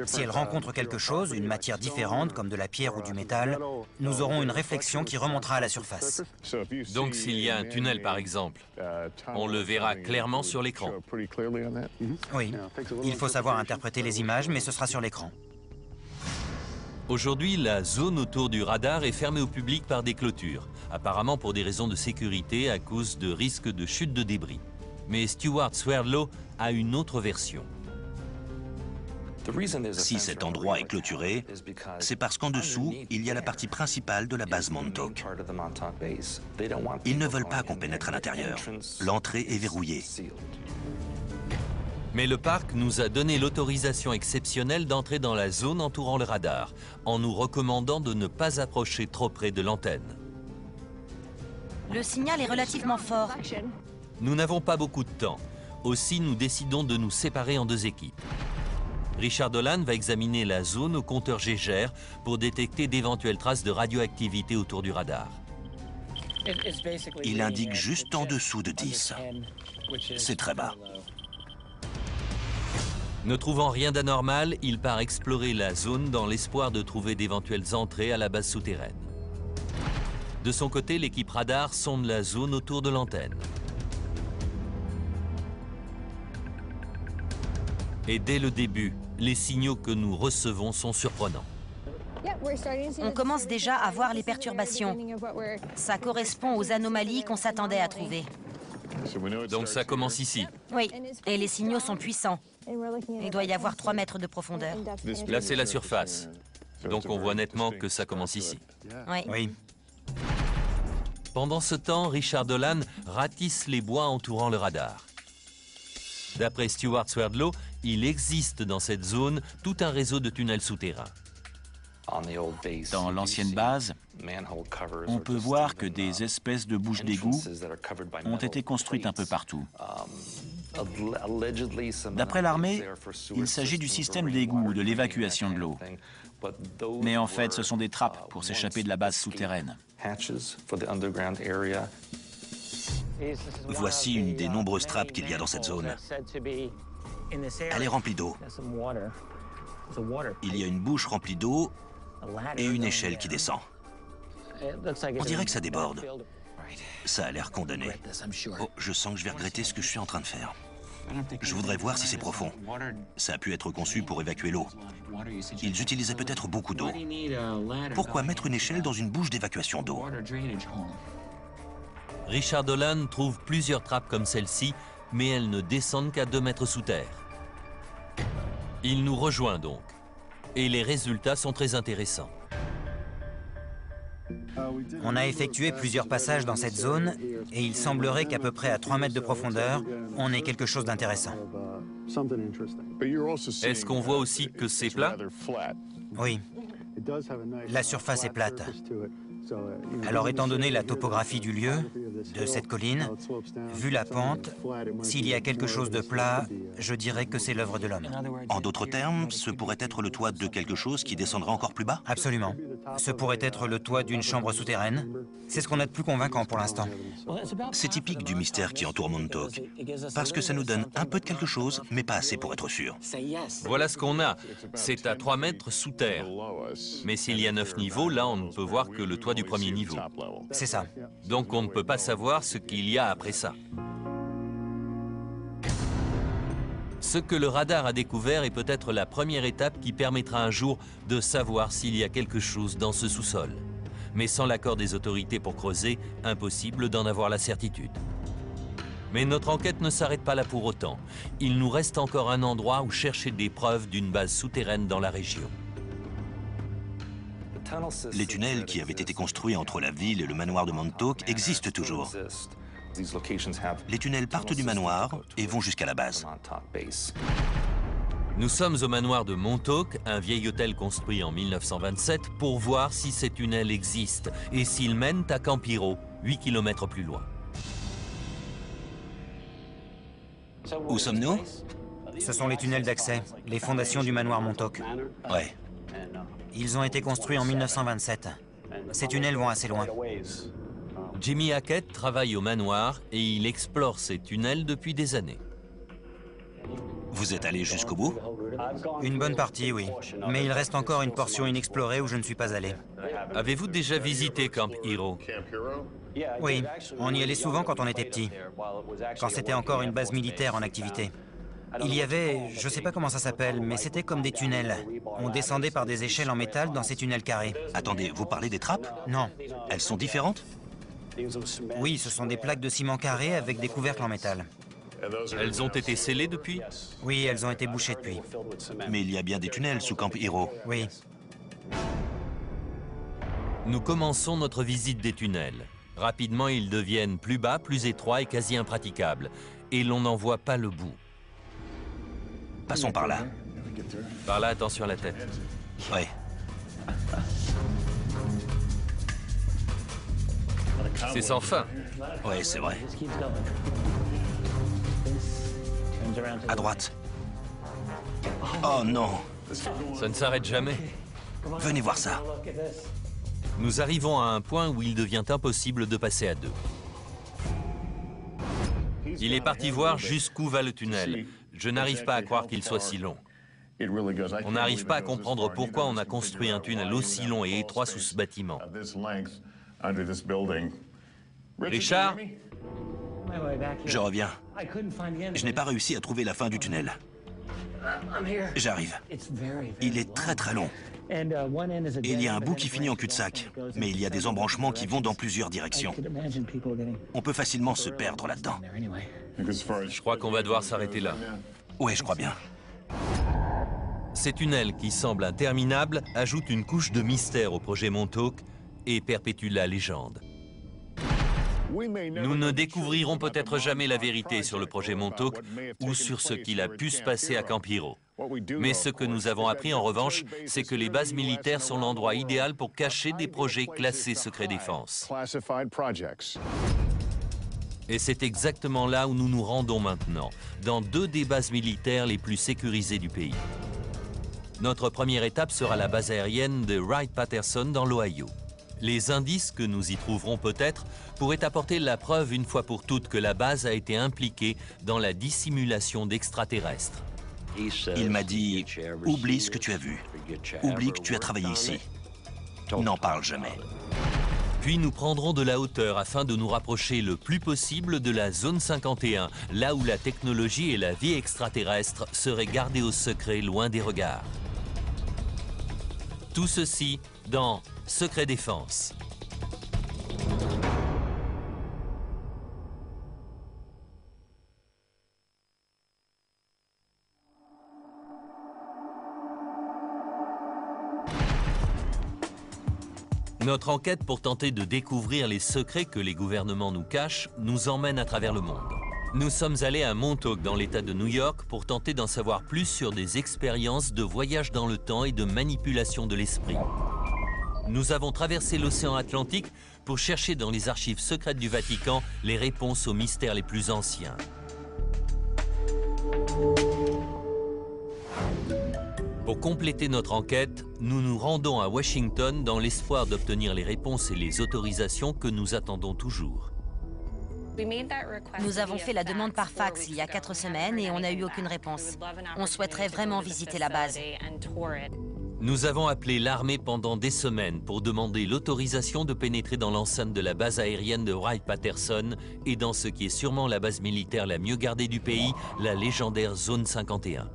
Si elles rencontrent quelque chose, une matière différente, comme de la pierre ou du métal, nous aurons une réflexion qui remontera à la surface. Donc s'il y a un tunnel, par exemple, on le verra clairement sur l'écran. Oui, il faut savoir interpréter les images, mais ce sera sur l'écran. Aujourd'hui, la zone autour du radar est fermée au public par des clôtures, apparemment pour des raisons de sécurité à cause de risques de chute de débris. Mais Stuart Swerdlow a une autre version. Si cet endroit est clôturé, c'est parce qu'en dessous, il y a la partie principale de la base Montauk. Ils ne veulent pas qu'on pénètre à l'intérieur. L'entrée est verrouillée. Mais le parc nous a donné l'autorisation exceptionnelle d'entrer dans la zone entourant le radar, en nous recommandant de ne pas approcher trop près de l'antenne. Le signal est relativement fort. Nous n'avons pas beaucoup de temps. Aussi, nous décidons de nous séparer en deux équipes. Richard Dolan va examiner la zone au compteur Geiger pour détecter d'éventuelles traces de radioactivité autour du radar. Il indique juste en dessous de 10. C'est très bas. Ne trouvant rien d'anormal, il part explorer la zone dans l'espoir de trouver d'éventuelles entrées à la base souterraine. De son côté, l'équipe radar sonde la zone autour de l'antenne. Et dès le début, les signaux que nous recevons sont surprenants. On commence déjà à voir les perturbations. Ça correspond aux anomalies qu'on s'attendait à trouver. Donc ça commence ici. Oui, et les signaux sont puissants. Il doit y avoir 3 mètres de profondeur. Là, c'est la surface. Donc on voit nettement que ça commence ici. Oui. Pendant ce temps, Richard Dolan ratisse les bois entourant le radar. D'après Stuart Swerdlow, il existe dans cette zone tout un réseau de tunnels souterrains. Dans l'ancienne base, on peut voir que des espèces de bouches d'égout ont été construites un peu partout. D'après l'armée, il s'agit du système d'égout ou de l'évacuation de l'eau. Mais en fait, ce sont des trappes pour s'échapper de la base souterraine. Voici une des nombreuses trappes qu'il y a dans cette zone. Elle est remplie d'eau. Il y a une bouche remplie d'eau et une échelle qui descend. On dirait que ça déborde. Ça a l'air condamné. Oh, je sens que je vais regretter ce que je suis en train de faire. Je voudrais voir si c'est profond. Ça a pu être conçu pour évacuer l'eau. Ils utilisaient peut-être beaucoup d'eau. Pourquoi mettre une échelle dans une bouche d'évacuation d'eau? Richard Dolan trouve plusieurs trappes comme celle-ci, mais elles ne descendent qu'à 2 mètres sous terre. Il nous rejoint donc. Et les résultats sont très intéressants. On a effectué plusieurs passages dans cette zone et il semblerait qu'à peu près à 3 mètres de profondeur, on ait quelque chose d'intéressant. Est-ce qu'on voit aussi que c'est plat? Oui. La surface est plate. Alors, étant donné la topographie du lieu, de cette colline, vu la pente, s'il y a quelque chose de plat, je dirais que c'est l'œuvre de l'homme. En d'autres termes, ce pourrait être le toit de quelque chose qui descendra encore plus bas? Absolument. Ce pourrait être le toit d'une chambre souterraine. C'est ce qu'on a de plus convaincant pour l'instant. C'est typique du mystère qui entoure Montauk. Parce que ça nous donne un peu de quelque chose, mais pas assez pour être sûr. Voilà ce qu'on a. C'est à 3 mètres sous terre. Mais s'il y a 9 niveaux, là, on ne peut voir que le toit du premier niveau. C'est ça. Donc on ne peut pas savoir ce qu'il y a après ça. Ce que le radar a découvert est peut-être la première étape qui permettra un jour de savoir s'il y a quelque chose dans ce sous-sol. Mais sans l'accord des autorités pour creuser, impossible d'en avoir la certitude. Mais notre enquête ne s'arrête pas là pour autant. Il nous reste encore un endroit où chercher des preuves d'une base souterraine dans la région. Les tunnels qui avaient été construits entre la ville et le manoir de Montauk existent toujours. Les tunnels partent du manoir et vont jusqu'à la base. Nous sommes au manoir de Montauk, un vieil hôtel construit en 1927, pour voir si ces tunnels existent et s'ils mènent à Campiro, 8 km plus loin. Où sommes-nous? Ce sont les tunnels d'accès, les fondations du manoir Montauk. Ouais. Ils ont été construits en 1927. Ces tunnels vont assez loin. Jimmy Hackett travaille au manoir et il explore ces tunnels depuis des années. Vous êtes allé jusqu'au bout? Une bonne partie, oui. Mais il reste encore une portion inexplorée où je ne suis pas allé. Avez-vous déjà visité Camp Hero? Oui, on y allait souvent quand on était petit, quand c'était encore une base militaire en activité. Il y avait, je ne sais pas comment ça s'appelle, mais c'était comme des tunnels. On descendait par des échelles en métal dans ces tunnels carrés. Attendez, vous parlez des trappes? Non. Elles sont différentes? Oui, ce sont des plaques de ciment carré avec des couvercles en métal. Elles ont été scellées depuis? Oui, elles ont été bouchées depuis. Mais il y a bien des tunnels sous Camp Hero. Oui. Nous commençons notre visite des tunnels. Rapidement, ils deviennent plus bas, plus étroits et quasi impraticables. Et l'on n'en voit pas le bout. Passons par là. Par là, attention à la tête. Ouais. C'est sans fin. Ouais, c'est vrai. À droite. Oh non! Ça ne s'arrête jamais. Venez voir ça. Nous arrivons à un point où il devient impossible de passer à deux. Il est parti voir jusqu'où va le tunnel. Je n'arrive pas à croire qu'il soit si long. On n'arrive pas à comprendre pourquoi on a construit un tunnel aussi long et étroit sous ce bâtiment. Richard? Je reviens. Je n'ai pas réussi à trouver la fin du tunnel. J'arrive. Il est très très long. Et il y a un bout qui finit en cul-de-sac. Mais il y a des embranchements qui vont dans plusieurs directions. On peut facilement se perdre là-dedans. Je crois qu'on va devoir s'arrêter là. Ouais, je crois bien. Ces tunnels qui semblent interminables ajoutent une couche de mystère au projet Montauk et perpétuent la légende. Nous ne découvrirons peut-être jamais la vérité sur le projet Montauk ou sur ce qu'il a pu se passer à Camp Hero. Mais ce que nous avons appris en revanche, c'est que les bases militaires sont l'endroit idéal pour cacher des projets classés secret défense. Et c'est exactement là où nous nous rendons maintenant, dans deux des bases militaires les plus sécurisées du pays. Notre première étape sera la base aérienne de Wright-Patterson dans l'Ohio. Les indices que nous y trouverons peut-être pourraient apporter la preuve une fois pour toutes que la base a été impliquée dans la dissimulation d'extraterrestres. Il m'a dit, oublie ce que tu as vu. Oublie que tu as travaillé ici. N'en parle jamais. Puis nous prendrons de la hauteur afin de nous rapprocher le plus possible de la zone 51, là où la technologie et la vie extraterrestre seraient gardées au secret loin des regards. Tout ceci dans Secret Défense. Notre enquête pour tenter de découvrir les secrets que les gouvernements nous cachent nous emmène à travers le monde. Nous sommes allés à Montauk dans l'État de New York pour tenter d'en savoir plus sur des expériences de voyage dans le temps et de manipulation de l'esprit. Nous avons traversé l'océan Atlantique pour chercher dans les archives secrètes du Vatican les réponses aux mystères les plus anciens. Pour compléter notre enquête, nous nous rendons à Washington dans l'espoir d'obtenir les réponses et les autorisations que nous attendons toujours. Nous avons fait la demande par fax il y a 4 semaines et on n'a eu aucune réponse. On souhaiterait vraiment visiter la base. Nous avons appelé l'armée pendant des semaines pour demander l'autorisation de pénétrer dans l'enceinte de la base aérienne de Wright-Patterson et dans ce qui est sûrement la base militaire la mieux gardée du pays, la légendaire Zone 51.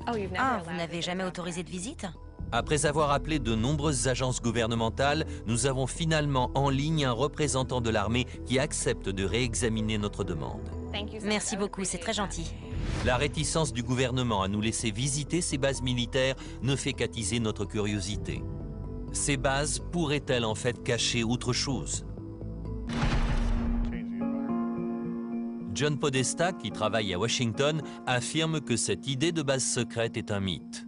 Ah, vous n'avez jamais autorisé de visite? Après avoir appelé de nombreuses agences gouvernementales, nous avons finalement en ligne un représentant de l'armée qui accepte de réexaminer notre demande. Merci beaucoup, c'est très gentil. La réticence du gouvernement à nous laisser visiter ces bases militaires ne fait qu'attiser notre curiosité. Ces bases pourraient-elles en fait cacher autre chose? John Podesta, qui travaille à Washington, affirme que cette idée de base secrète est un mythe.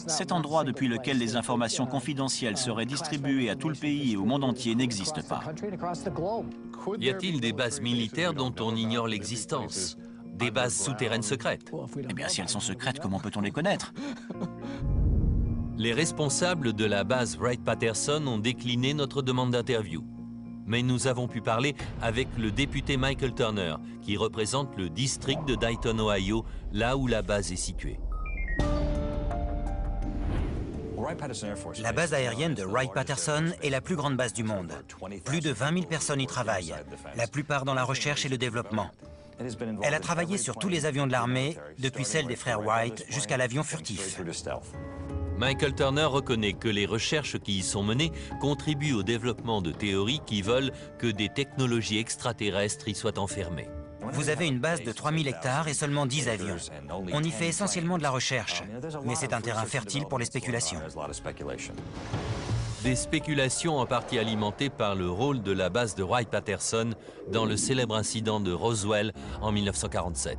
Cet endroit depuis lequel les informations confidentielles seraient distribuées à tout le pays et au monde entier n'existe pas. Y a-t-il des bases militaires dont on ignore l'existence? Des bases souterraines secrètes? Eh bien, si elles sont secrètes, comment peut-on les connaître? Les responsables de la base Wright-Patterson ont décliné notre demande d'interview. Mais nous avons pu parler avec le député Michael Turner, qui représente le district de Dayton, Ohio, là où la base est située. La base aérienne de Wright-Patterson est la plus grande base du monde. Plus de 20 000 personnes y travaillent, la plupart dans la recherche et le développement. Elle a travaillé sur tous les avions de l'armée, depuis celle des frères Wright jusqu'à l'avion furtif. Michael Turner reconnaît que les recherches qui y sont menées contribuent au développement de théories qui veulent que des technologies extraterrestres y soient enfermées. Vous avez une base de 3000 hectares et seulement 10 avions. On y fait essentiellement de la recherche, mais c'est un terrain fertile pour les spéculations. Des spéculations en partie alimentées par le rôle de la base de Wright-Patterson dans le célèbre incident de Roswell en 1947.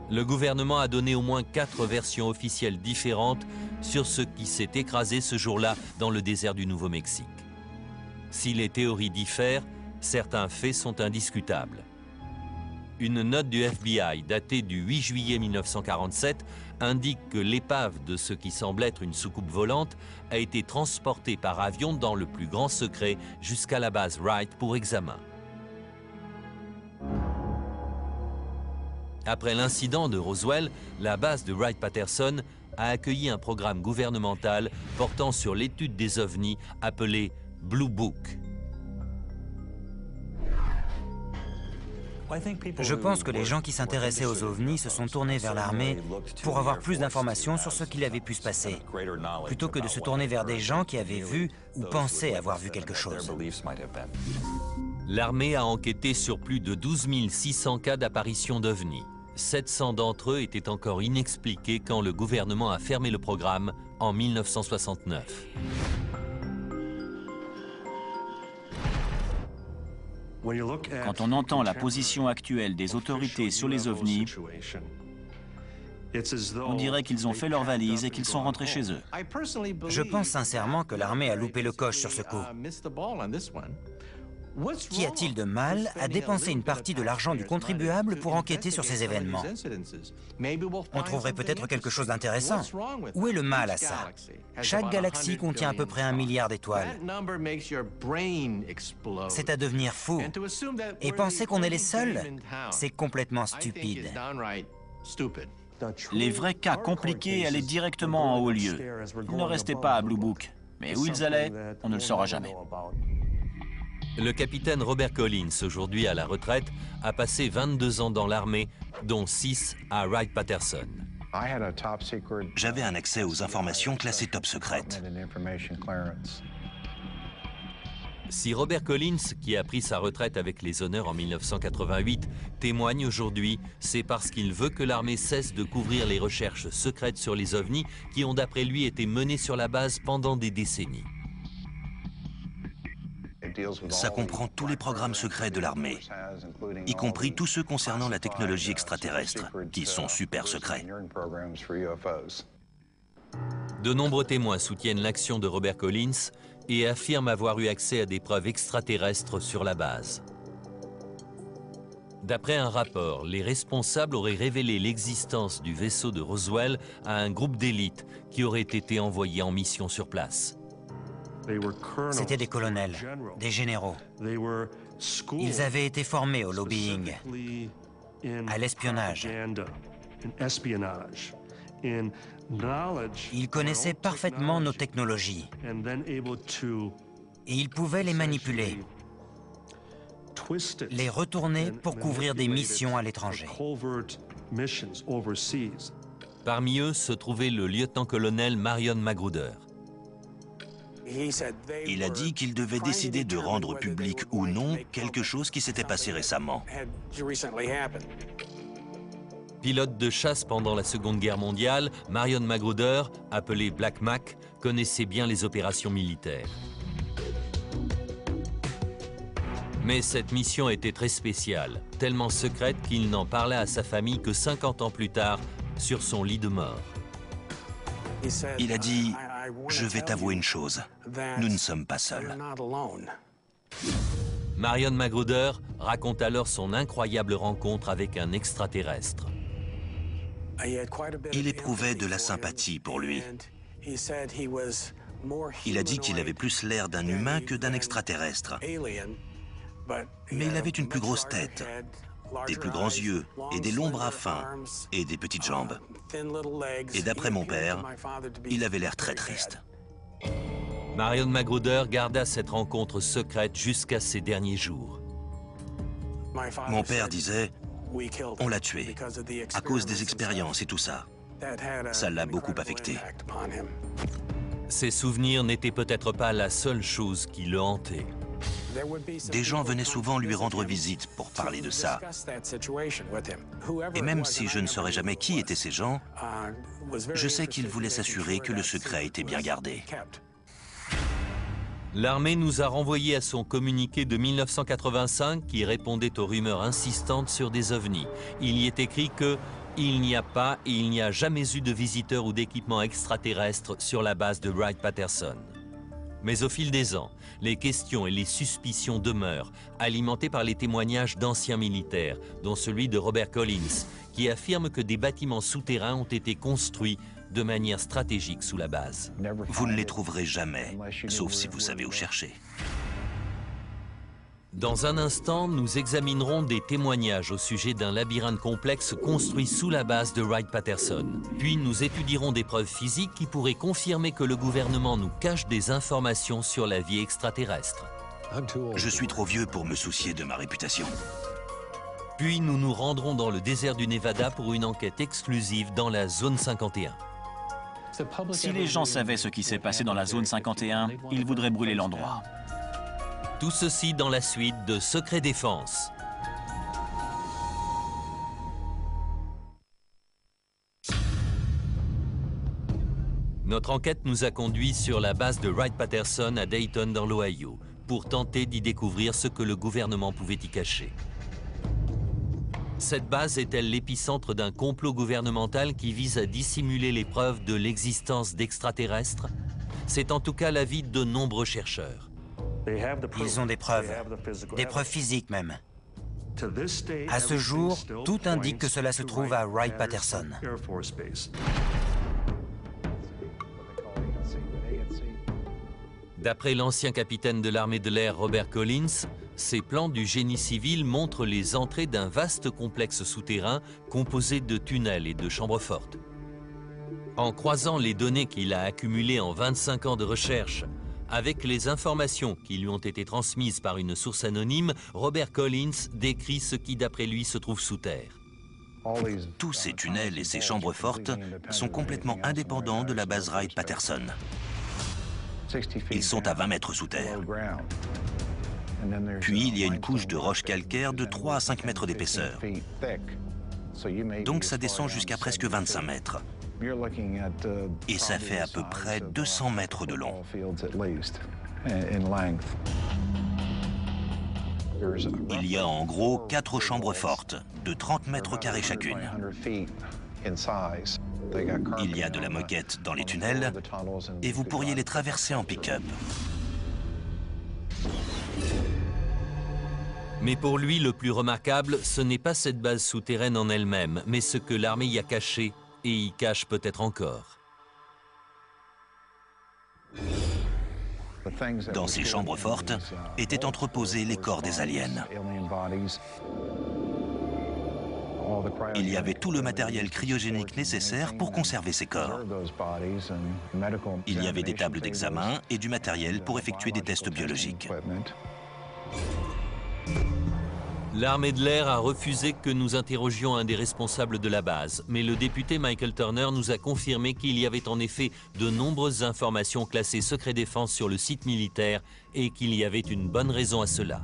Le gouvernement a donné au moins 4 versions officielles différentes sur ce qui s'est écrasé ce jour-là dans le désert du Nouveau-Mexique. Si les théories diffèrent, certains faits sont indiscutables. Une note du FBI datée du 8 juillet 1947 indique que l'épave de ce qui semble être une soucoupe volante a été transportée par avion dans le plus grand secret jusqu'à la base Wright pour examen. Après l'incident de Roswell, la base de Wright-Patterson a accueilli un programme gouvernemental portant sur l'étude des ovnis appelé Blue Book. Je pense que les gens qui s'intéressaient aux ovnis se sont tournés vers l'armée pour avoir plus d'informations sur ce qu'il avait pu se passer, plutôt que de se tourner vers des gens qui avaient vu ou pensaient avoir vu quelque chose. L'armée a enquêté sur plus de 12 600 cas d'apparition d'ovnis. 700 d'entre eux étaient encore inexpliqués quand le gouvernement a fermé le programme en 1969. Quand on entend la position actuelle des autorités sur les ovnis, on dirait qu'ils ont fait leurs valises et qu'ils sont rentrés chez eux. Je pense sincèrement que l'armée a loupé le coche sur ce coup. Qu'y a-t-il de mal à dépenser une partie de l'argent du contribuable pour enquêter sur ces événements? On trouverait peut-être quelque chose d'intéressant. Où est le mal à ça? Chaque galaxie contient à peu près 1 milliard d'étoiles. C'est à devenir fou. Et penser qu'on est les seuls, c'est complètement stupide. Les vrais cas compliqués allaient directement en haut lieu. Ils ne restaient pas à Blue Book. Mais où ils allaient, on ne le saura jamais. Le capitaine Robert Collins, aujourd'hui à la retraite, a passé 22 ans dans l'armée, dont 6 à Wright-Patterson. J'avais un accès aux informations classées top secrètes. Si Robert Collins, qui a pris sa retraite avec les honneurs en 1988, témoigne aujourd'hui, c'est parce qu'il veut que l'armée cesse de couvrir les recherches secrètes sur les ovnis qui ont d'après lui été menées sur la base pendant des décennies. Ça comprend tous les programmes secrets de l'armée, y compris tous ceux concernant la technologie extraterrestre, qui sont super secrets. De nombreux témoins soutiennent l'action de Robert Collins et affirment avoir eu accès à des preuves extraterrestres sur la base. D'après un rapport, les responsables auraient révélé l'existence du vaisseau de Roswell à un groupe d'élite qui aurait été envoyé en mission sur place. C'était des colonels, des généraux. Ils avaient été formés au lobbying, à l'espionnage. Il connaissait parfaitement nos technologies et il pouvait les manipuler, les retourner pour couvrir des missions à l'étranger. Parmi eux se trouvait le lieutenant-colonel Marion Magruder. Il a dit qu'il devait décider de rendre public ou non quelque chose qui s'était passé récemment. Pilote de chasse pendant la Seconde Guerre mondiale, Marion Magruder, appelé Black Mac, connaissait bien les opérations militaires. Mais cette mission était très spéciale, tellement secrète qu'il n'en parlait à sa famille que 50 ans plus tard, sur son lit de mort. Il a dit « Je vais t'avouer une chose, nous ne sommes pas seuls. » Marion Magruder raconte alors son incroyable rencontre avec un extraterrestre. Il éprouvait de la sympathie pour lui. Il a dit qu'il avait plus l'air d'un humain que d'un extraterrestre. Mais il avait une plus grosse tête, des plus grands yeux et des longs bras fins et des petites jambes. Et d'après mon père, il avait l'air très triste. Marion Magruder garda cette rencontre secrète jusqu'à ses derniers jours. Mon père disait, on l'a tué à cause des expériences et tout ça. Ça l'a beaucoup affecté. Ses souvenirs n'étaient peut-être pas la seule chose qui le hantait. Des gens venaient souvent lui rendre visite pour parler de ça. Et même si je ne saurais jamais qui étaient ces gens, je sais qu'ils voulaient s'assurer que le secret était bien gardé. L'armée nous a renvoyé à son communiqué de 1985 qui répondait aux rumeurs insistantes sur des ovnis. Il y est écrit que il n'y a pas et il n'y a jamais eu de visiteurs ou d'équipements extraterrestres sur la base de Wright-Patterson. Mais au fil des ans, les questions et les suspicions demeurent, alimentées par les témoignages d'anciens militaires, dont celui de Robert Collins, qui affirme que des bâtiments souterrains ont été construits de manière stratégique sous la base. Vous ne les trouverez jamais, sauf si vous savez où chercher. Dans un instant, nous examinerons des témoignages au sujet d'un labyrinthe complexe construit sous la base de Wright-Patterson. Puis nous étudierons des preuves physiques qui pourraient confirmer que le gouvernement nous cache des informations sur la vie extraterrestre. Je suis trop vieux pour me soucier de ma réputation. Puis nous nous rendrons dans le désert du Nevada pour une enquête exclusive dans la zone 51. Si les gens savaient ce qui s'est passé dans la zone 51, ils voudraient brûler l'endroit. Tout ceci dans la suite de Secret Défense. Notre enquête nous a conduits sur la base de Wright-Patterson à Dayton dans l'Ohio pour tenter d'y découvrir ce que le gouvernement pouvait y cacher. Cette base est-elle l'épicentre d'un complot gouvernemental qui vise à dissimuler les preuves de l'existence d'extraterrestres? C'est en tout cas l'avis de nombreux chercheurs. Ils ont des preuves physiques même. À ce jour, tout indique que cela se trouve à Wright-Patterson. D'après l'ancien capitaine de l'armée de l'air Robert Collins, ces plans du génie civil montrent les entrées d'un vaste complexe souterrain composé de tunnels et de chambres fortes. En croisant les données qu'il a accumulées en 25 ans de recherche avec les informations qui lui ont été transmises par une source anonyme, Robert Collins décrit ce qui d'après lui se trouve sous terre. Tous ces tunnels et ces chambres fortes sont complètement indépendants de la base Wright-Patterson. Ils sont à 20 mètres sous terre. Puis il y a une couche de roches calcaires de 3 à 5 mètres d'épaisseur. Donc ça descend jusqu'à presque 25 mètres. Et ça fait à peu près 200 mètres de long. Il y a en gros 4 chambres fortes, de 30 mètres carrés chacune. Il y a de la moquette dans les tunnels et vous pourriez les traverser en pick-up. Mais pour lui, le plus remarquable, ce n'est pas cette base souterraine en elle-même, mais ce que l'armée y a caché et y cache peut-être encore. Dans ces chambres fortes étaient entreposés les corps des aliens. Il y avait tout le matériel cryogénique nécessaire pour conserver ces corps. Il y avait des tables d'examen et du matériel pour effectuer des tests biologiques. L'armée de l'air a refusé que nous interrogions un des responsables de la base, mais le député Michael Turner nous a confirmé qu'il y avait en effet de nombreuses informations classées secret défense sur le site militaire et qu'il y avait une bonne raison à cela.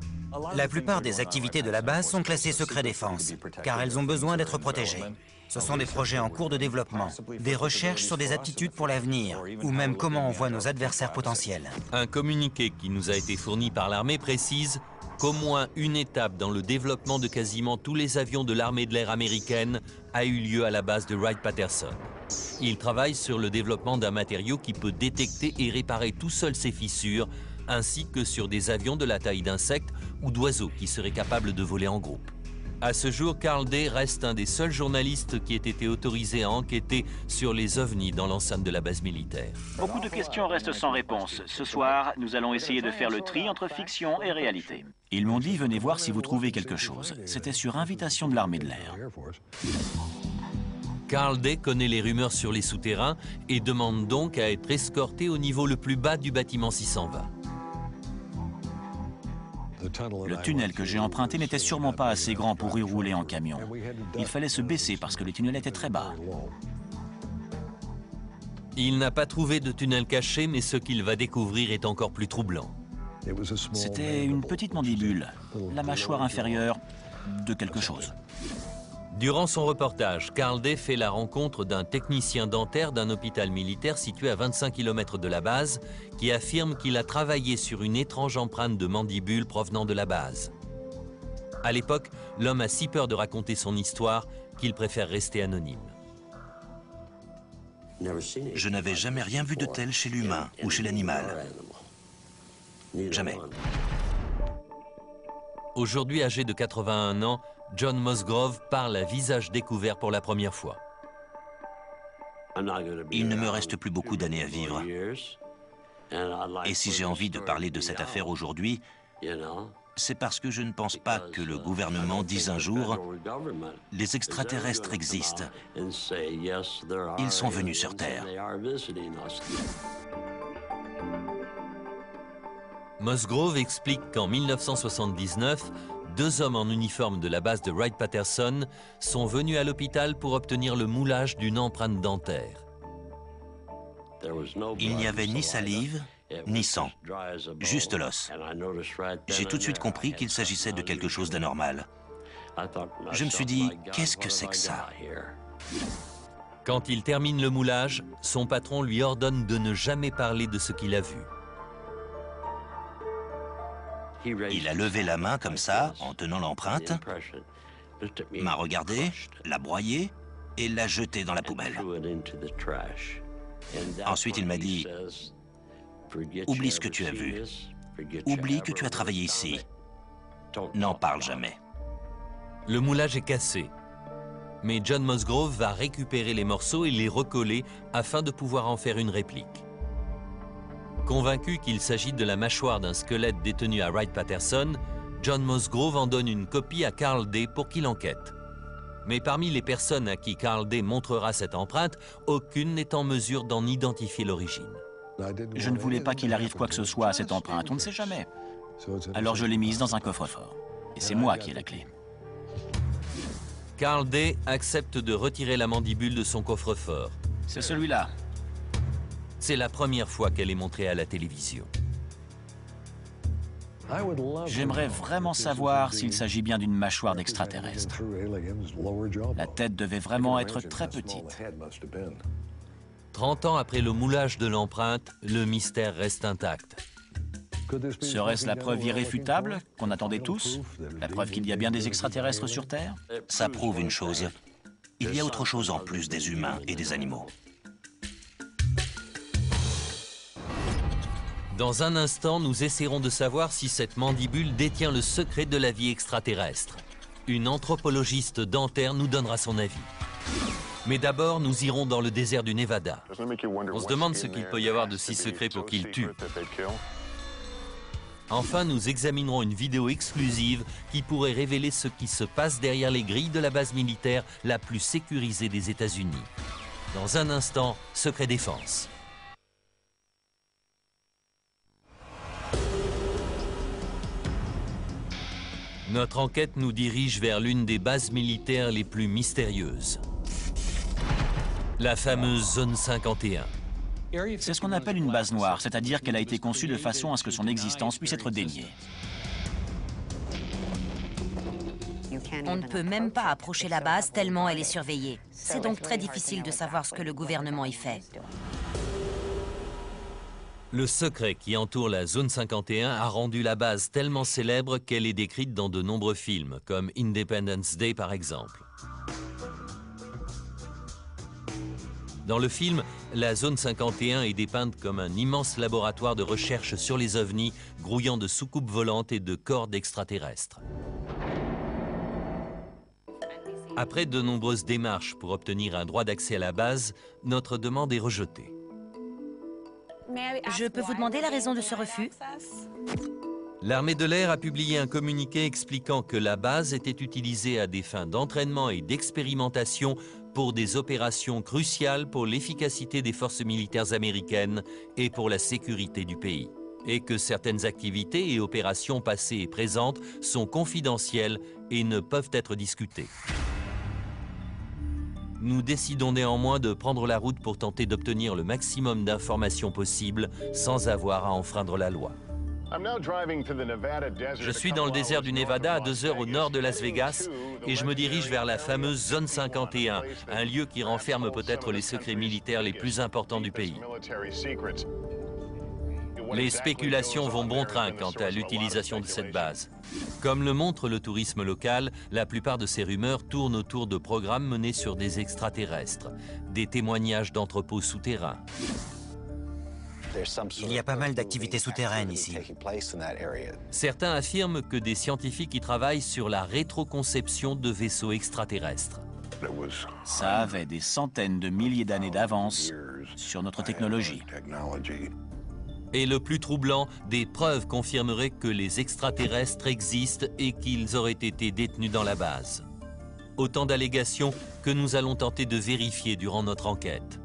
La plupart des activités de la base sont classées secret défense, car elles ont besoin d'être protégées. Ce sont des projets en cours de développement, des recherches sur des aptitudes pour l'avenir, ou même comment on voit nos adversaires potentiels. Un communiqué qui nous a été fourni par l'armée précise qu'au moins une étape dans le développement de quasiment tous les avions de l'armée de l'air américaine a eu lieu à la base de Wright-Patterson. Il travaille sur le développement d'un matériau qui peut détecter et réparer tout seul ces fissures, ainsi que sur des avions de la taille d'insectes ou d'oiseaux qui seraient capables de voler en groupe. À ce jour, Carl Day reste un des seuls journalistes qui ait été autorisé à enquêter sur les ovnis dans l'enceinte de la base militaire. Beaucoup de questions restent sans réponse. Ce soir, nous allons essayer de faire le tri entre fiction et réalité. Ils m'ont dit, venez voir si vous trouvez quelque chose. C'était sur invitation de l'armée de l'air. Carl Day connaît les rumeurs sur les souterrains et demande donc à être escorté au niveau le plus bas du bâtiment 620. Le tunnel que j'ai emprunté n'était sûrement pas assez grand pour y rouler en camion. Il fallait se baisser parce que les tunnels étaient très bas. Il n'a pas trouvé de tunnel caché, mais ce qu'il va découvrir est encore plus troublant. C'était une petite mandibule, la mâchoire inférieure de quelque chose. Durant son reportage, Carl Day fait la rencontre d'un technicien dentaire d'un hôpital militaire situé à 25 km de la base qui affirme qu'il a travaillé sur une étrange empreinte de mandibule provenant de la base. À l'époque, l'homme a si peur de raconter son histoire qu'il préfère rester anonyme. Je n'avais jamais rien vu de tel chez l'humain ou chez l'animal. Jamais. Aujourd'hui âgé de 81 ans, John Musgrove parle à visage découvert pour la première fois. Il ne me reste plus beaucoup d'années à vivre. Et si j'ai envie de parler de cette affaire aujourd'hui, c'est parce que je ne pense pas que le gouvernement dise un jour « Les extraterrestres existent. Ils sont venus sur Terre. » Musgrove explique qu'en 1979, 2 hommes en uniforme de la base de Wright-Patterson sont venus à l'hôpital pour obtenir le moulage d'une empreinte dentaire. Il n'y avait ni salive, ni sang, juste l'os. J'ai tout de suite compris qu'il s'agissait de quelque chose d'anormal. Je me suis dit, qu'est-ce que c'est que ça? Quand il termine le moulage, son patron lui ordonne de ne jamais parler de ce qu'il a vu. Il a levé la main comme ça, en tenant l'empreinte, m'a regardé, l'a broyé et l'a jeté dans la poubelle. Ensuite, il m'a dit « Oublie ce que tu as vu. Oublie que tu as travaillé ici. N'en parle jamais. » Le moulage est cassé. Mais John Musgrove va récupérer les morceaux et les recoller afin de pouvoir en faire une réplique. Convaincu qu'il s'agit de la mâchoire d'un squelette détenu à Wright-Patterson, John Musgrove en donne une copie à Carl Day pour qu'il enquête. Mais parmi les personnes à qui Carl Day montrera cette empreinte, aucune n'est en mesure d'en identifier l'origine. Je ne voulais pas qu'il arrive quoi que ce soit à cette empreinte, on ne sait jamais. Alors je l'ai mise dans un coffre-fort. Et c'est moi qui ai la clé. Carl Day accepte de retirer la mandibule de son coffre-fort. C'est celui-là. C'est la première fois qu'elle est montrée à la télévision. J'aimerais vraiment savoir s'il s'agit bien d'une mâchoire d'extraterrestre. La tête devait vraiment être très petite. 30 ans après le moulage de l'empreinte, le mystère reste intact. Serait-ce la preuve irréfutable qu'on attendait tous? La preuve qu'il y a bien des extraterrestres sur Terre? Ça prouve une chose. Il y a autre chose en plus des humains et des animaux. Dans un instant, nous essaierons de savoir si cette mandibule détient le secret de la vie extraterrestre. Une anthropologiste dentaire nous donnera son avis. Mais d'abord, nous irons dans le désert du Nevada. On se demande ce qu'il peut y avoir de si secret pour qu'il tue. Enfin, nous examinerons une vidéo exclusive qui pourrait révéler ce qui se passe derrière les grilles de la base militaire la plus sécurisée des États-Unis. Dans un instant, Secret Défense. Notre enquête nous dirige vers l'une des bases militaires les plus mystérieuses. La fameuse Zone 51. C'est ce qu'on appelle une base noire, c'est-à-dire qu'elle a été conçue de façon à ce que son existence puisse être déniée. On ne peut même pas approcher la base tellement elle est surveillée. C'est donc très difficile de savoir ce que le gouvernement y fait. Le secret qui entoure la Zone 51 a rendu la base tellement célèbre qu'elle est décrite dans de nombreux films, comme Independence Day par exemple. Dans le film, la Zone 51 est dépeinte comme un immense laboratoire de recherche sur les ovnis, grouillant de soucoupes volantes et de corps d'extraterrestres. Après de nombreuses démarches pour obtenir un droit d'accès à la base, notre demande est rejetée. Je peux vous demander la raison de ce refus? L'armée de l'air a publié un communiqué expliquant que la base était utilisée à des fins d'entraînement et d'expérimentation pour des opérations cruciales pour l'efficacité des forces militaires américaines et pour la sécurité du pays, et que certaines activités et opérations passées et présentes sont confidentielles et ne peuvent être discutées. Nous décidons néanmoins de prendre la route pour tenter d'obtenir le maximum d'informations possibles sans avoir à enfreindre la loi. Je suis dans le désert du Nevada, à 2 heures au nord de Las Vegas, et je me dirige vers la fameuse Zone 51, un lieu qui renferme peut-être les secrets militaires les plus importants du pays. Les spéculations vont bon train quant à l'utilisation de cette base. Comme le montre le tourisme local, la plupart de ces rumeurs tournent autour de programmes menés sur des extraterrestres, des témoignages d'entrepôts souterrains. Il y a pas mal d'activités souterraines ici. Certains affirment que des scientifiques y travaillent sur la rétroconception de vaisseaux extraterrestres. Ça avait des centaines de milliers d'années d'avance sur notre technologie. Et le plus troublant, des preuves confirmeraient que les extraterrestres existent et qu'ils auraient été détenus dans la base. Autant d'allégations que nous allons tenter de vérifier durant notre enquête.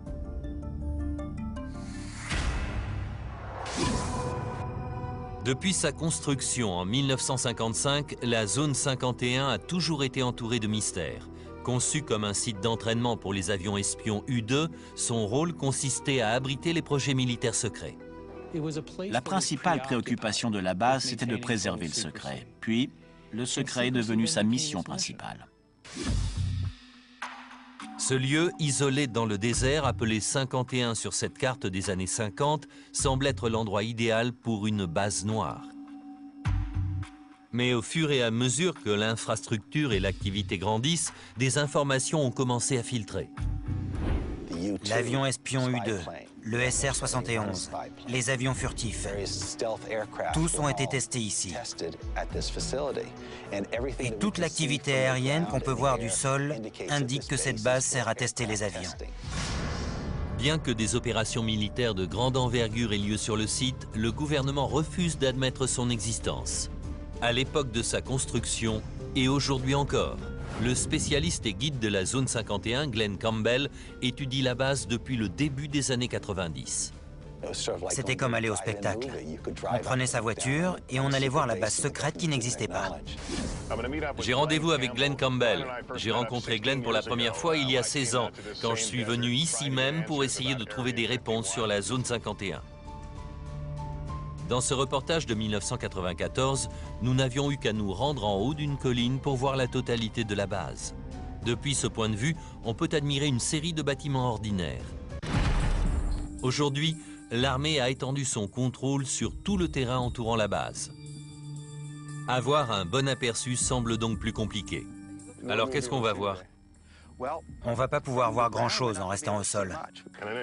Depuis sa construction en 1955, la Zone 51 a toujours été entourée de mystères. Conçue comme un site d'entraînement pour les avions espions U-2, son rôle consistait à abriter les projets militaires secrets. La principale préoccupation de la base, c'était de préserver le secret. Puis, le secret est devenu sa mission principale. Ce lieu, isolé dans le désert, appelé 51 sur cette carte des années 50, semble être l'endroit idéal pour une base noire. Mais au fur et à mesure que l'infrastructure et l'activité grandissent, des informations ont commencé à filtrer. L'avion espion U-2, le SR-71, les avions furtifs, tous ont été testés ici. Et toute l'activité aérienne qu'on peut voir du sol indique que cette base sert à tester les avions. Bien que des opérations militaires de grande envergure aient lieu sur le site, le gouvernement refuse d'admettre son existence. À l'époque de sa construction, et aujourd'hui encore, le spécialiste et guide de la Zone 51, Glenn Campbell, étudie la base depuis le début des années 90. C'était comme aller au spectacle. On prenait sa voiture et on allait voir la base secrète qui n'existait pas. J'ai rendez-vous avec Glenn Campbell. J'ai rencontré Glenn pour la première fois il y a 16 ans, quand je suis venu ici même pour essayer de trouver des réponses sur la Zone 51. Dans ce reportage de 1994, nous n'avions eu qu'à nous rendre en haut d'une colline pour voir la totalité de la base. Depuis ce point de vue, on peut admirer une série de bâtiments ordinaires. Aujourd'hui, l'armée a étendu son contrôle sur tout le terrain entourant la base. Avoir un bon aperçu semble donc plus compliqué. Alors qu'est-ce qu'on va voir? On va pas pouvoir voir grand-chose en restant au sol.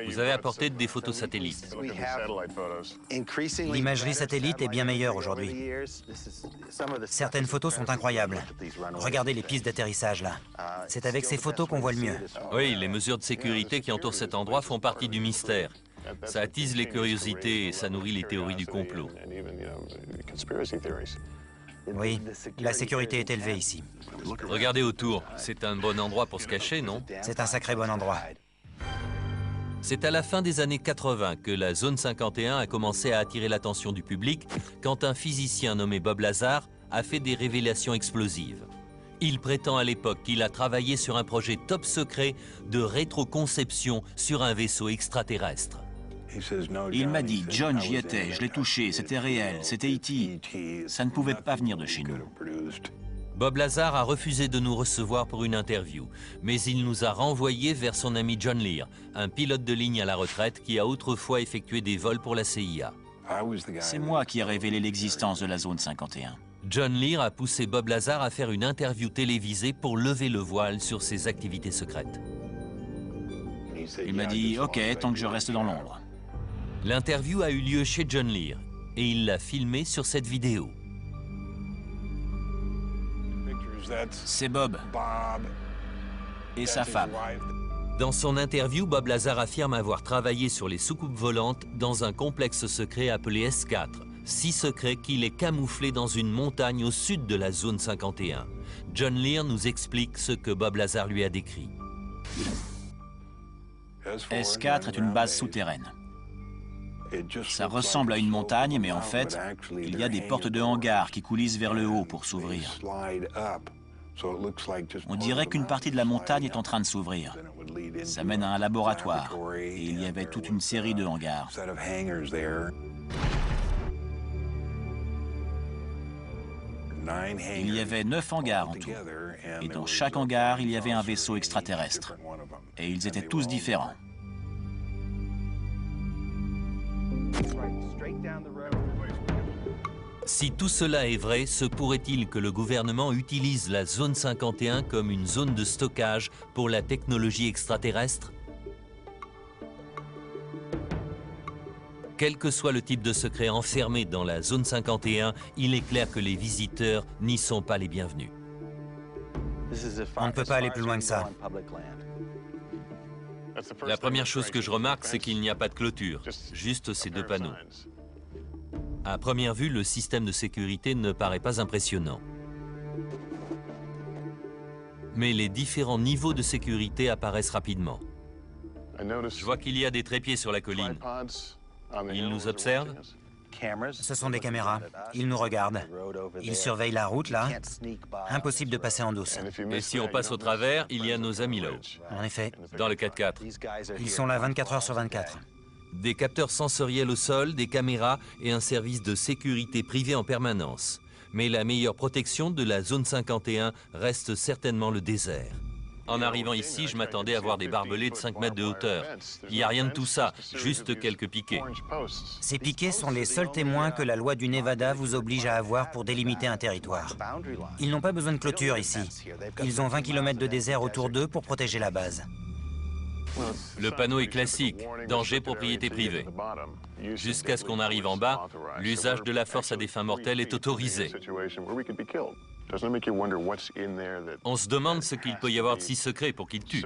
Vous avez apporté des photos satellites. L'imagerie satellite est bien meilleure aujourd'hui. Certaines photos sont incroyables. Regardez les pistes d'atterrissage là. C'est avec ces photos qu'on voit le mieux. Oui, les mesures de sécurité qui entourent cet endroit font partie du mystère. Ça attise les curiosités et ça nourrit les théories du complot. Oui, la sécurité est élevée ici. Regardez autour, c'est un bon endroit pour se cacher, non? C'est un sacré bon endroit. C'est à la fin des années 80 que la zone 51 a commencé à attirer l'attention du public quand un physicien nommé Bob Lazar a fait des révélations explosives. Il prétend à l'époque qu'il a travaillé sur un projet top secret de rétroconception sur un vaisseau extraterrestre. Il m'a dit, John, j'y étais, je l'ai touché, c'était réel, c'était E.T. Ça ne pouvait pas venir de chez nous. Bob Lazar a refusé de nous recevoir pour une interview, mais il nous a renvoyés vers son ami John Lear, un pilote de ligne à la retraite qui a autrefois effectué des vols pour la CIA. C'est moi qui ai révélé l'existence de la zone 51. John Lear a poussé Bob Lazar à faire une interview télévisée pour lever le voile sur ses activités secrètes. Il m'a dit, OK, tant que je reste dans l'ombre. L'interview a eu lieu chez John Lear et il l'a filmée sur cette vidéo. C'est Bob et sa femme. Dans son interview, Bob Lazar affirme avoir travaillé sur les soucoupes volantes dans un complexe secret appelé S4, si secret qu'il est camouflé dans une montagne au sud de la zone 51. John Lear nous explique ce que Bob Lazar lui a décrit. S4 est une base souterraine. Ça ressemble à une montagne, mais en fait, il y a des portes de hangar qui coulissent vers le haut pour s'ouvrir. On dirait qu'une partie de la montagne est en train de s'ouvrir. Ça mène à un laboratoire, et il y avait toute une série de hangars. Il y avait 9 hangars en tout, et dans chaque hangar, il y avait un vaisseau extraterrestre. Et ils étaient tous différents. Si tout cela est vrai, se pourrait-il que le gouvernement utilise la zone 51 comme une zone de stockage pour la technologie extraterrestre? Quel que soit le type de secret enfermé dans la zone 51, il est clair que les visiteurs n'y sont pas les bienvenus. On ne peut pas aller plus loin que ça. La première chose que je remarque, c'est qu'il n'y a pas de clôture, juste ces deux panneaux. À première vue, le système de sécurité ne paraît pas impressionnant. Mais les différents niveaux de sécurité apparaissent rapidement. Je vois qu'il y a des trépieds sur la colline. Ils nous observent. Ce sont des caméras. Ils nous regardent. Ils surveillent la route, là. Impossible de passer en douce. Et si on passe au travers, il y a nos amis là-haut, En effet, dans le 4x4. ils sont là 24 heures sur 24. Des capteurs sensoriels au sol, des caméras et un service de sécurité privé en permanence. Mais la meilleure protection de la zone 51 reste certainement le désert. En arrivant ici, je m'attendais à voir des barbelés de 5 mètres de hauteur. Il n'y a rien de tout ça, juste quelques piquets. Ces piquets sont les seuls témoins que la loi du Nevada vous oblige à avoir pour délimiter un territoire. Ils n'ont pas besoin de clôture ici. Ils ont 20 km de désert autour d'eux pour protéger la base. Le panneau est classique, danger propriété privée. Jusqu'à ce qu'on arrive en bas, l'usage de la force à des fins mortelles est autorisé. On se demande ce qu'il peut y avoir de si secret pour qu'ils tuent.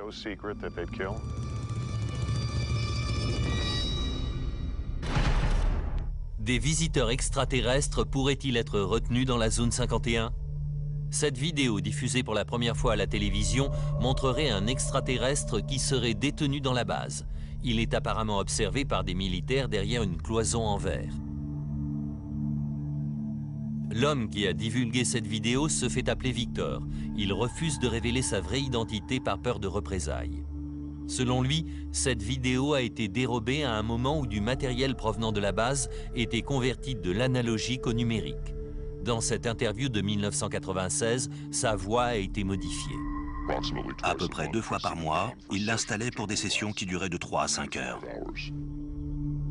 Des visiteurs extraterrestres pourraient-ils être retenus dans la zone 51? Cette vidéo, diffusée pour la première fois à la télévision, montrerait un extraterrestre qui serait détenu dans la base. Il est apparemment observé par des militaires derrière une cloison en verre. L'homme qui a divulgué cette vidéo se fait appeler Victor. Il refuse de révéler sa vraie identité par peur de représailles. Selon lui, cette vidéo a été dérobée à un moment où du matériel provenant de la base était converti de l'analogique au numérique. Dans cette interview de 1996, sa voix a été modifiée. À peu près 2 fois par mois, il l'installait pour des sessions qui duraient de 3 à 5 heures.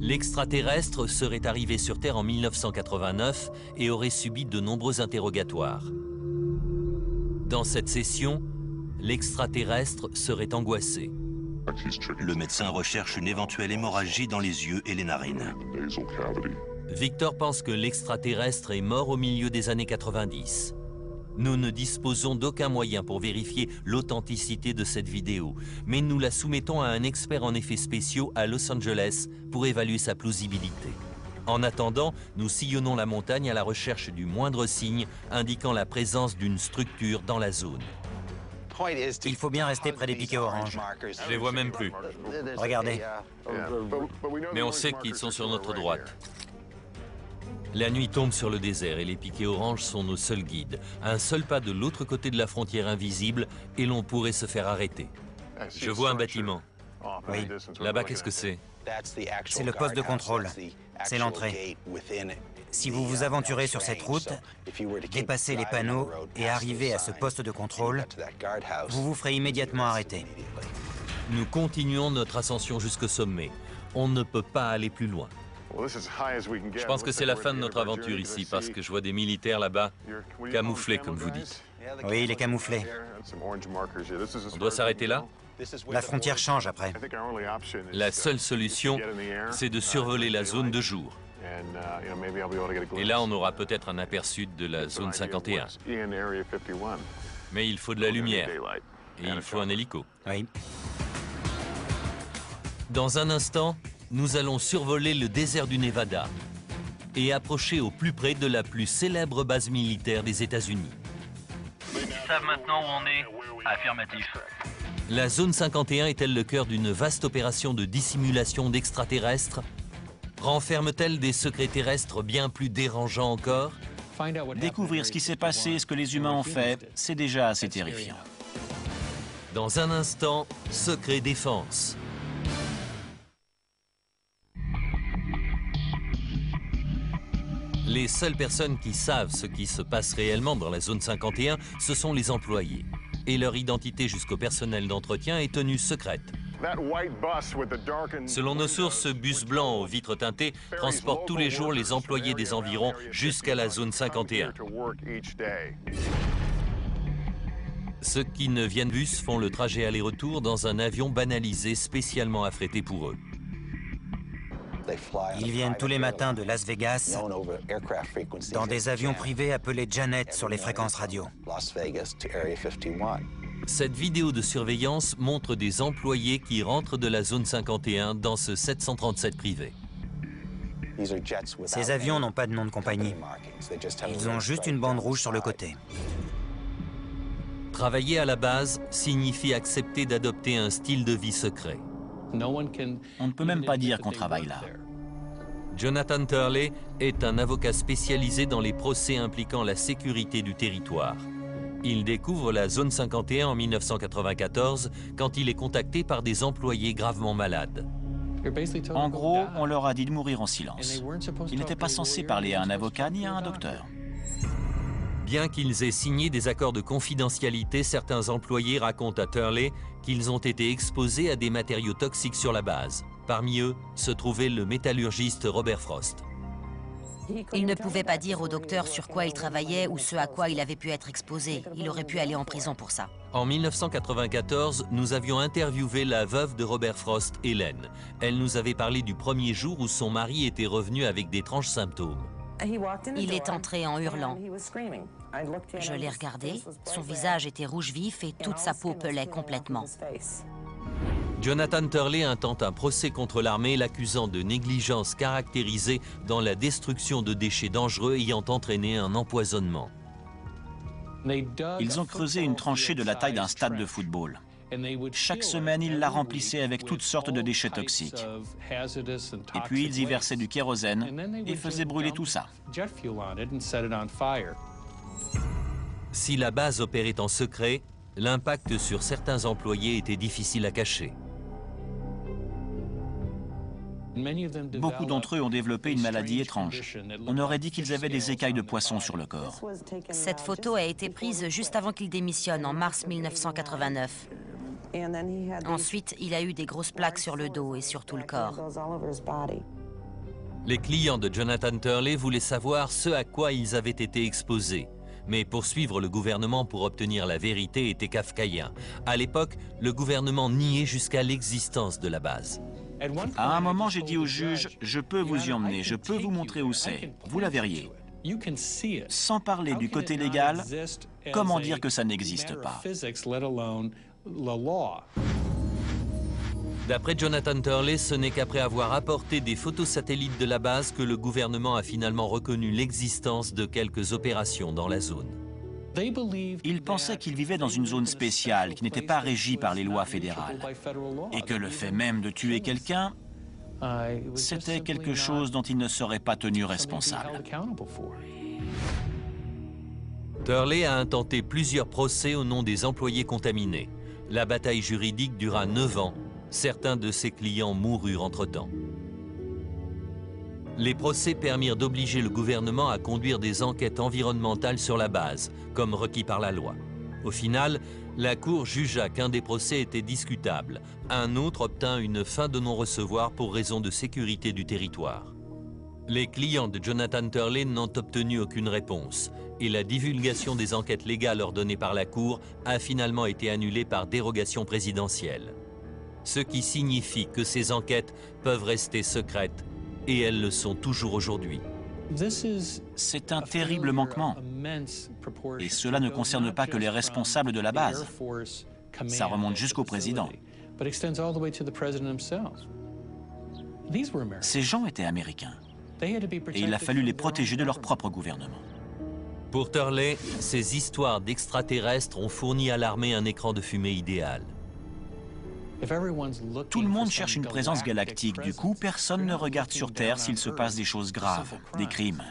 L'extraterrestre serait arrivé sur Terre en 1989 et aurait subi de nombreux interrogatoires. Dans cette session, l'extraterrestre serait angoissé. Le médecin recherche une éventuelle hémorragie dans les yeux et les narines. Victor pense que l'extraterrestre est mort au milieu des années 90. Nous ne disposons d'aucun moyen pour vérifier l'authenticité de cette vidéo, mais nous la soumettons à un expert en effets spéciaux à Los Angeles pour évaluer sa plausibilité. En attendant, nous sillonnons la montagne à la recherche du moindre signe indiquant la présence d'une structure dans la zone. Il faut bien rester près des piquets oranges. Je les vois même plus. Regardez. Mais on sait qu'ils sont sur notre droite. La nuit tombe sur le désert et les piquets oranges sont nos seuls guides. Un seul pas de l'autre côté de la frontière invisible et l'on pourrait se faire arrêter. Je vois un bâtiment. Oui. Là-bas, qu'est-ce que c'est? C'est le poste de contrôle. C'est l'entrée. Si vous vous aventurez sur cette route, dépassez les panneaux et arrivez à ce poste de contrôle, vous vous ferez immédiatement arrêter. Nous continuons notre ascension jusqu'au sommet. On ne peut pas aller plus loin. Je pense que c'est la fin de notre aventure ici, parce que je vois des militaires là-bas, camouflés comme vous dites. Oui, il est camouflé. On doit s'arrêter là? La frontière change après. La seule solution, c'est de survoler la zone de jour. Et là, on aura peut-être un aperçu de la zone 51. Mais il faut de la lumière. Et il faut un hélico. Oui. Dans un instant, nous allons survoler le désert du Nevada et approcher au plus près de la plus célèbre base militaire des États-Unis. Ils savent maintenant où on est? Affirmatif. La zone 51 est-elle le cœur d'une vaste opération de dissimulation d'extraterrestres? Renferme-t-elle des secrets terrestres bien plus dérangeants encore? Découvrir ce qui s'est passé et ce que les humains ont fait, c'est déjà assez terrifiant. Dans un instant, Secret Défense. Les seules personnes qui savent ce qui se passe réellement dans la zone 51, ce sont les employés. Et leur identité jusqu'au personnel d'entretien est tenue secrète. Selon nos sources, ce bus blanc aux vitres teintées transporte tous les jours les employés des environs jusqu'à la zone 51. Ceux qui ne viennent bus font le trajet aller-retour dans un avion banalisé spécialement affrété pour eux. Ils viennent tous les matins de Las Vegas dans des avions privés appelés Janet sur les fréquences radio. Cette vidéo de surveillance montre des employés qui rentrent de la zone 51 dans ce 737 privé. Ces avions n'ont pas de nom de compagnie. Ils ont juste une bande rouge sur le côté. Travailler à la base signifie accepter d'adopter un style de vie secret. On ne peut même pas dire qu'on travaille là. Jonathan Turley est un avocat spécialisé dans les procès impliquant la sécurité du territoire. Il découvre la zone 51 en 1994 quand il est contacté par des employés gravement malades. En gros, on leur a dit de mourir en silence. Ils n'étaient pas censés parler à un avocat ni à un docteur. Bien qu'ils aient signé des accords de confidentialité, certains employés racontent à Turley qu'ils ont été exposés à des matériaux toxiques sur la base. Parmi eux se trouvait le métallurgiste Robert Frost. Il ne pouvait pas dire au docteur sur quoi il travaillait ou ce à quoi il avait pu être exposé. Il aurait pu aller en prison pour ça. En 1994, nous avions interviewé la veuve de Robert Frost, Hélène. Elle nous avait parlé du premier jour où son mari était revenu avec d'étranges symptômes. Il est entré en hurlant. Je l'ai regardé, son visage était rouge vif et toute sa peau pelait complètement. Jonathan Turley intente un procès contre l'armée, l'accusant de négligence caractérisée dans la destruction de déchets dangereux ayant entraîné un empoisonnement. Ils ont creusé une tranchée de la taille d'un stade de football. Chaque semaine, ils la remplissaient avec toutes sortes de déchets toxiques. Et puis, ils y versaient du kérosène et faisaient brûler tout ça. Si la base opérait en secret, l'impact sur certains employés était difficile à cacher. Beaucoup d'entre eux ont développé une maladie étrange. On aurait dit qu'ils avaient des écailles de poisson sur le corps. Cette photo a été prise juste avant qu'il démissionne, en mars 1989. Ensuite, il a eu des grosses plaques sur le dos et sur tout le corps. Les clients de Jonathan Turley voulaient savoir ce à quoi ils avaient été exposés. Mais poursuivre le gouvernement pour obtenir la vérité était kafkaïen. À l'époque, le gouvernement niait jusqu'à l'existence de la base. À un moment, j'ai dit au juge, je peux vous y emmener, je peux vous montrer où c'est. Vous la verriez. Sans parler du côté légal, comment dire que ça n'existe pas? D'après Jonathan Turley, ce n'est qu'après avoir apporté des photos satellites de la base que le gouvernement a finalement reconnu l'existence de quelques opérations dans la zone. Ils pensaient qu'ils vivaient dans une zone spéciale qui n'était pas régie par les lois fédérales. Et que le fait même de tuer quelqu'un, c'était quelque chose dont ils ne seraient pas tenus responsables. Turley a intenté plusieurs procès au nom des employés contaminés. La bataille juridique dura 9 ans. Certains de ses clients moururent entre-temps. Les procès permirent d'obliger le gouvernement à conduire des enquêtes environnementales sur la base, comme requis par la loi. Au final, la Cour jugea qu'un des procès était discutable. Un autre obtint une fin de non-recevoir pour raison de sécurité du territoire. Les clients de Jonathan Turley n'ont obtenu aucune réponse, et la divulgation des enquêtes légales ordonnées par la Cour a finalement été annulée par dérogation présidentielle. Ce qui signifie que ces enquêtes peuvent rester secrètes, et elles le sont toujours aujourd'hui. C'est un terrible manquement. Et cela ne concerne pas que les responsables de la base. Ça remonte jusqu'au président. Ces gens étaient américains. Et il a fallu les protéger de leur propre gouvernement. Pour Turley, ces histoires d'extraterrestres ont fourni à l'armée un écran de fumée idéal. Tout le monde cherche une présence galactique. Du coup, personne ne regarde sur Terre s'il se passe des choses graves, des crimes.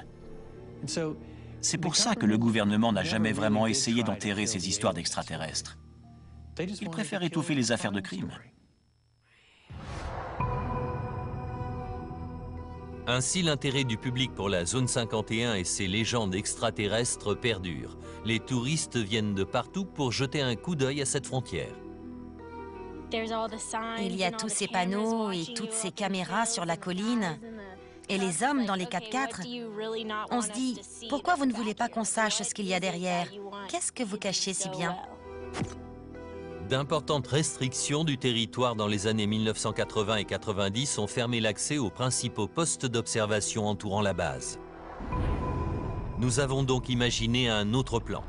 C'est pour ça que le gouvernement n'a jamais vraiment essayé d'enterrer ces histoires d'extraterrestres. Il préfère étouffer les affaires de crime. Ainsi, l'intérêt du public pour la zone 51 et ses légendes extraterrestres perdure. Les touristes viennent de partout pour jeter un coup d'œil à cette frontière. Il y a tous ces panneaux et toutes ces caméras sur la colline. Et les hommes dans les 4x4. On se dit, pourquoi vous ne voulez pas qu'on sache ce qu'il y a derrière? Qu'est-ce que vous cachez si bien? D'importantes restrictions du territoire dans les années 1980 et 90 ont fermé l'accès aux principaux postes d'observation entourant la base. Nous avons donc imaginé un autre plan.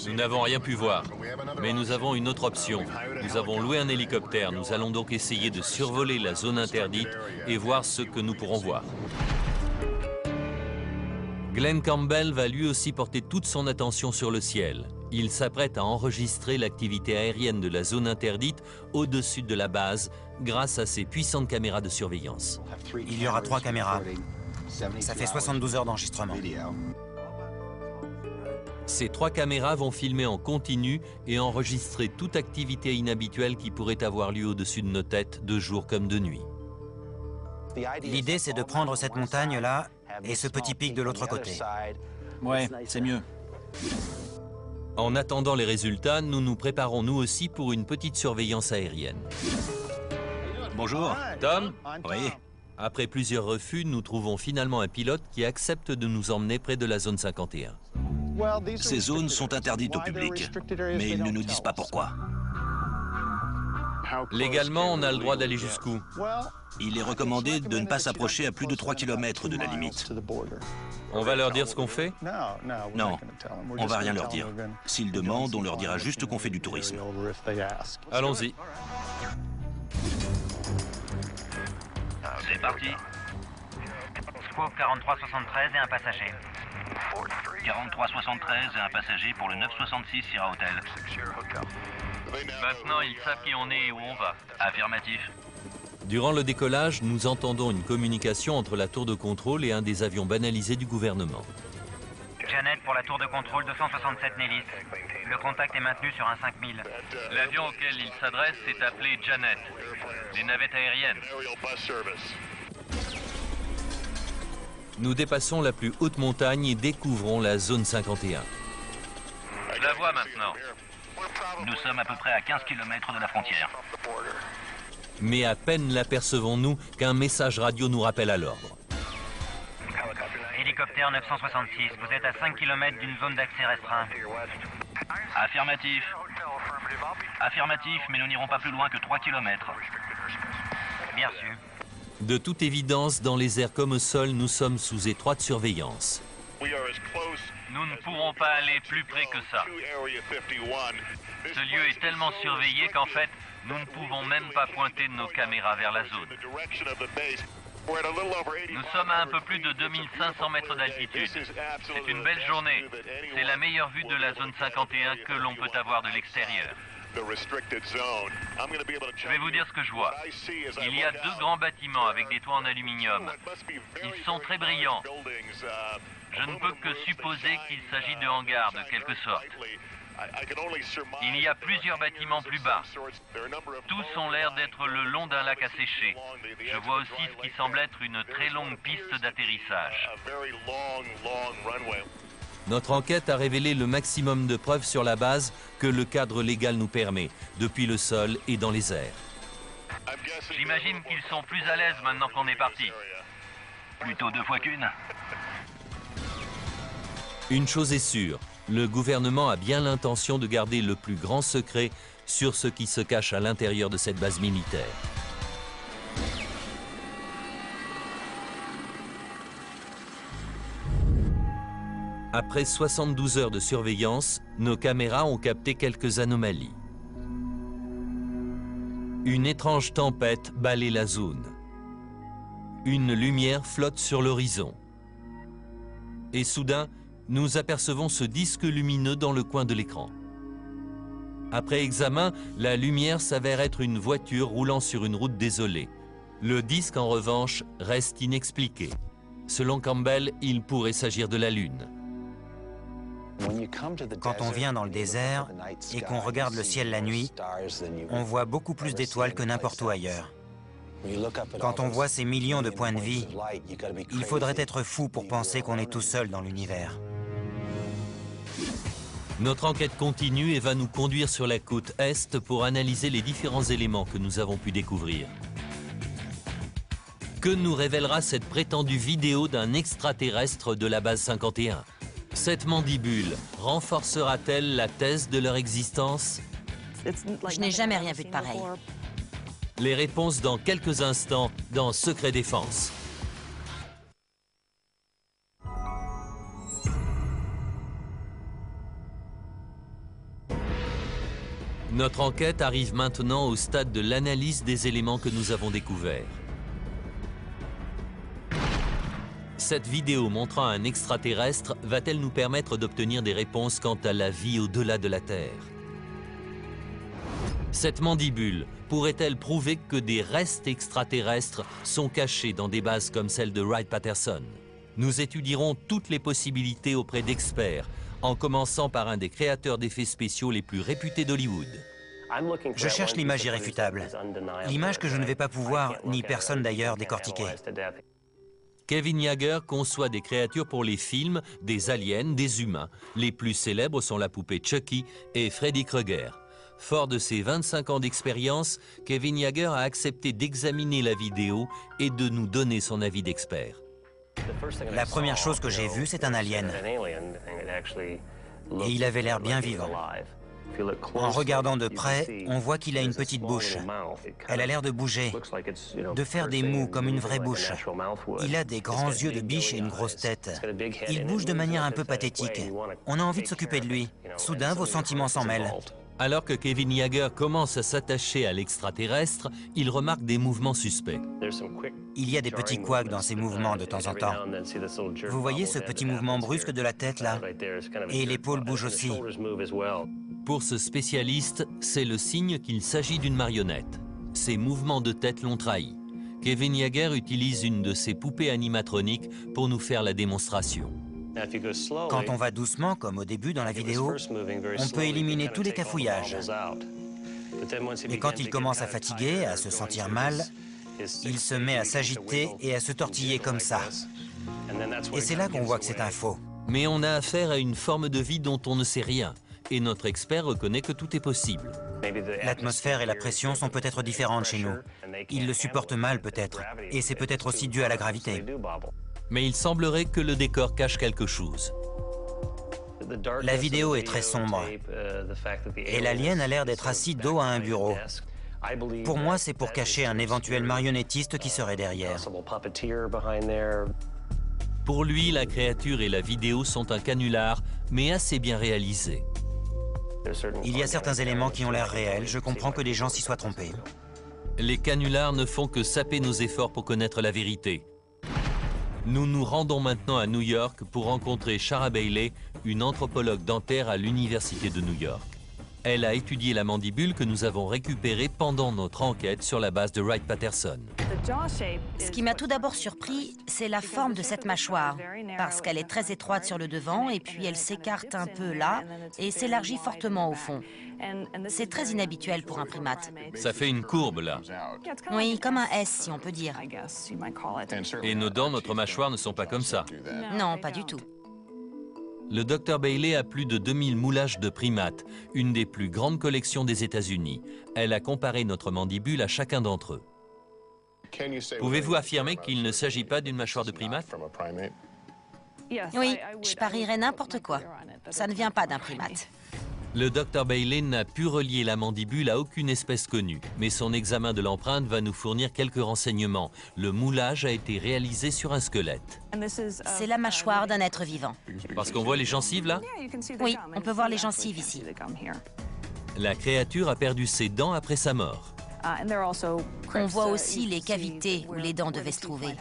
Nous n'avons rien pu voir, mais nous avons une autre option. Nous avons loué un hélicoptère. Nous allons donc essayer de survoler la zone interdite et voir ce que nous pourrons voir. Glenn Campbell va lui aussi porter toute son attention sur le ciel. Il s'apprête à enregistrer l'activité aérienne de la zone interdite au-dessus de la base grâce à ses puissantes caméras de surveillance. Il y aura 3 caméras. Ça fait 72 heures d'enregistrement. Ces 3 caméras vont filmer en continu et enregistrer toute activité inhabituelle qui pourrait avoir lieu au-dessus de nos têtes, de jour comme de nuit. L'idée, c'est de prendre cette montagne-là et ce petit pic de l'autre côté. Ouais, c'est mieux. En attendant les résultats, nous nous préparons nous aussi pour une petite surveillance aérienne. Bonjour. Tom? Oui. Après plusieurs refus, nous trouvons finalement un pilote qui accepte de nous emmener près de la zone 51. Ces zones sont interdites au public, mais ils ne nous disent pas pourquoi. Légalement, on a le droit d'aller jusqu'où? Il est recommandé de ne pas s'approcher à plus de 3 km de la limite. On va leur dire ce qu'on fait? Non, on va rien leur dire. S'ils demandent, on leur dira juste qu'on fait du tourisme. Allons-y. C'est parti. Squawk 4373 et un passager. 4373 et un passager pour le 966 Sierra Hotel. Maintenant, ils savent qui on est et où on va. Affirmatif. Durant le décollage, nous entendons une communication entre la tour de contrôle et un des avions banalisés du gouvernement. Janet pour la tour de contrôle 267 Nellis. Le contact est maintenu sur un 5000. L'avion auquel il s'adresse est appelé Janet. Les navettes aériennes. Nous dépassons la plus haute montagne et découvrons la zone 51. Je la vois maintenant. Nous sommes à peu près à 15 km de la frontière. Mais à peine l'apercevons-nous qu'un message radio nous rappelle à l'ordre. hélicoptère 966. Vous êtes à 5 km d'une zone d'accès restreint. Affirmatif. Affirmatif, mais nous n'irons pas plus loin que 3 km. Bien reçu. De toute évidence, dans les airs comme au sol, nous sommes sous étroite surveillance. Nous ne pourrons pas aller plus près que ça. Ce lieu est tellement surveillé qu'en fait, nous ne pouvons même pas pointer nos caméras vers la zone. Nous sommes à un peu plus de 2500 mètres d'altitude. C'est une belle journée. C'est la meilleure vue de la zone 51 que l'on peut avoir de l'extérieur. Je vais vous dire ce que je vois. Il y a 2 grands bâtiments avec des toits en aluminium. Ils sont très brillants. Je ne peux que supposer qu'il s'agit de hangars de quelque sorte. Il y a plusieurs bâtiments plus bas. Tous ont l'air d'être le long d'un lac asséché. Je vois aussi ce qui semble être une très longue piste d'atterrissage. Notre enquête a révélé le maximum de preuves sur la base que le cadre légal nous permet, depuis le sol et dans les airs. J'imagine qu'ils sont plus à l'aise maintenant qu'on est parti. Plutôt 2 fois qu'une. Une chose est sûre, le gouvernement a bien l'intention de garder le plus grand secret sur ce qui se cache à l'intérieur de cette base militaire. Après 72 heures de surveillance, nos caméras ont capté quelques anomalies. Une étrange tempête balaie la zone. Une lumière flotte sur l'horizon. Et soudain, nous apercevons ce disque lumineux dans le coin de l'écran. Après examen, la lumière s'avère être une voiture roulant sur une route désolée. Le disque, en revanche, reste inexpliqué. Selon Campbell, il pourrait s'agir de la Lune. Quand on vient dans le désert et qu'on regarde le ciel la nuit, on voit beaucoup plus d'étoiles que n'importe où ailleurs. Quand on voit ces millions de points de vie, il faudrait être fou pour penser qu'on est tout seul dans l'univers. Notre enquête continue et va nous conduire sur la côte Est pour analyser les différents éléments que nous avons pu découvrir. Que nous révélera cette prétendue vidéo d'un extraterrestre de la base 51 ? Cette mandibule renforcera-t-elle la thèse de leur existence? Je n'ai jamais rien vu de pareil. Les réponses dans quelques instants dans Secret Défense. Notre enquête arrive maintenant au stade de l'analyse des éléments que nous avons découverts. Cette vidéo montrant un extraterrestre va-t-elle nous permettre d'obtenir des réponses quant à la vie au-delà de la Terre? Cette mandibule pourrait-elle prouver que des restes extraterrestres sont cachés dans des bases comme celle de Wright-Patterson? Nous étudierons toutes les possibilités auprès d'experts, en commençant par un des créateurs d'effets spéciaux les plus réputés d'Hollywood. Je cherche l'image irréfutable. L'image que je ne vais pas pouvoir, ni personne d'ailleurs, décortiquer. Kevin Yagher conçoit des créatures pour les films, des aliens, des humains. Les plus célèbres sont la poupée Chucky et Freddy Krueger. Fort de ses 25 ans d'expérience, Kevin Yagher a accepté d'examiner la vidéo et de nous donner son avis d'expert. La première chose que j'ai vue, c'est un alien. Et il avait l'air bien vivant. En regardant de près, on voit qu'il a une petite bouche. Elle a l'air de bouger, de faire des mous comme une vraie bouche. Il a des grands yeux de biche et une grosse tête. Il bouge de manière un peu pathétique. On a envie de s'occuper de lui. Soudain, vos sentiments s'en mêlent. Alors que Kevin Yagher commence à s'attacher à l'extraterrestre, il remarque des mouvements suspects. Il y a des petits couacs dans ces mouvements de temps en temps. Vous voyez ce petit mouvement brusque de la tête là? Et l'épaule bouge aussi. Pour ce spécialiste, c'est le signe qu'il s'agit d'une marionnette. Ses mouvements de tête l'ont trahi. Kevin Yagher utilise une de ses poupées animatroniques pour nous faire la démonstration. Quand on va doucement, comme au début dans la vidéo, on peut éliminer tous les cafouillages. Et quand il commence à fatiguer, à se sentir mal, il se met à s'agiter et à se tortiller comme ça. Et c'est là qu'on voit que c'est un faux. Mais on a affaire à une forme de vie dont on ne sait rien. Et notre expert reconnaît que tout est possible. L'atmosphère et la pression sont peut-être différentes chez nous. Ils le supportent mal peut-être. Et c'est peut-être aussi dû à la gravité. Mais il semblerait que le décor cache quelque chose. La vidéo est très sombre. Et l'alien a l'air d'être assis dos à un bureau. Pour moi, c'est pour cacher un éventuel marionnettiste qui serait derrière. Pour lui, la créature et la vidéo sont un canular, mais assez bien réalisé. Il y a certains éléments qui ont l'air réels. Je comprends que les gens s'y soient trompés. Les canulars ne font que saper nos efforts pour connaître la vérité. Nous nous rendons maintenant à New York pour rencontrer Shara Bailey, une anthropologue dentaire à l'Université de New York. Elle a étudié la mandibule que nous avons récupérée pendant notre enquête sur la base de Wright-Patterson. Ce qui m'a tout d'abord surpris, c'est la forme de cette mâchoire, parce qu'elle est très étroite sur le devant et puis elle s'écarte un peu là et s'élargit fortement au fond. C'est très inhabituel pour un primate. Ça fait une courbe là. Oui, comme un S si on peut dire. Et nos dents, notre mâchoire ne sont pas comme ça. Non, pas du tout. Le Dr Bailey a plus de 2000 moulages de primates, une des plus grandes collections des États-Unis. Elle a comparé notre mandibule à chacun d'entre eux. Pouvez-vous affirmer qu'il ne s'agit pas d'une mâchoire de primate? Oui, je parierais n'importe quoi. Ça ne vient pas d'un primate. Le Dr Bailey n'a pu relier la mandibule à aucune espèce connue, mais son examen de l'empreinte va nous fournir quelques renseignements. Le moulage a été réalisé sur un squelette. C'est la mâchoire d'un être vivant. Parce qu'on voit les gencives là? Oui, on peut voir les gencives ici. La créature a perdu ses dents après sa mort. On voit aussi les cavités où les dents devaient se trouver.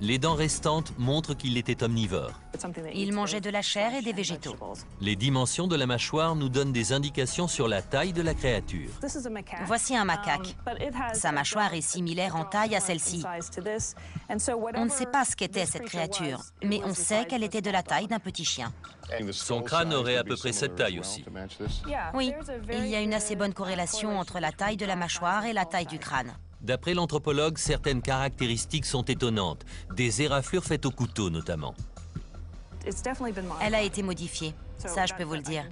Les dents restantes montrent qu'il était omnivore. Il mangeait de la chair et des végétaux. Les dimensions de la mâchoire nous donnent des indications sur la taille de la créature. Voici un macaque. Sa mâchoire est similaire en taille à celle-ci. On ne sait pas ce qu'était cette créature, mais on sait qu'elle était de la taille d'un petit chien. Son crâne aurait à peu près cette taille aussi. Oui, et il y a une assez bonne corrélation entre la taille de la mâchoire et la taille du crâne. D'après l'anthropologue, certaines caractéristiques sont étonnantes. Des éraflures faites au couteau, notamment. Elle a été modifiée, ça je peux vous le dire.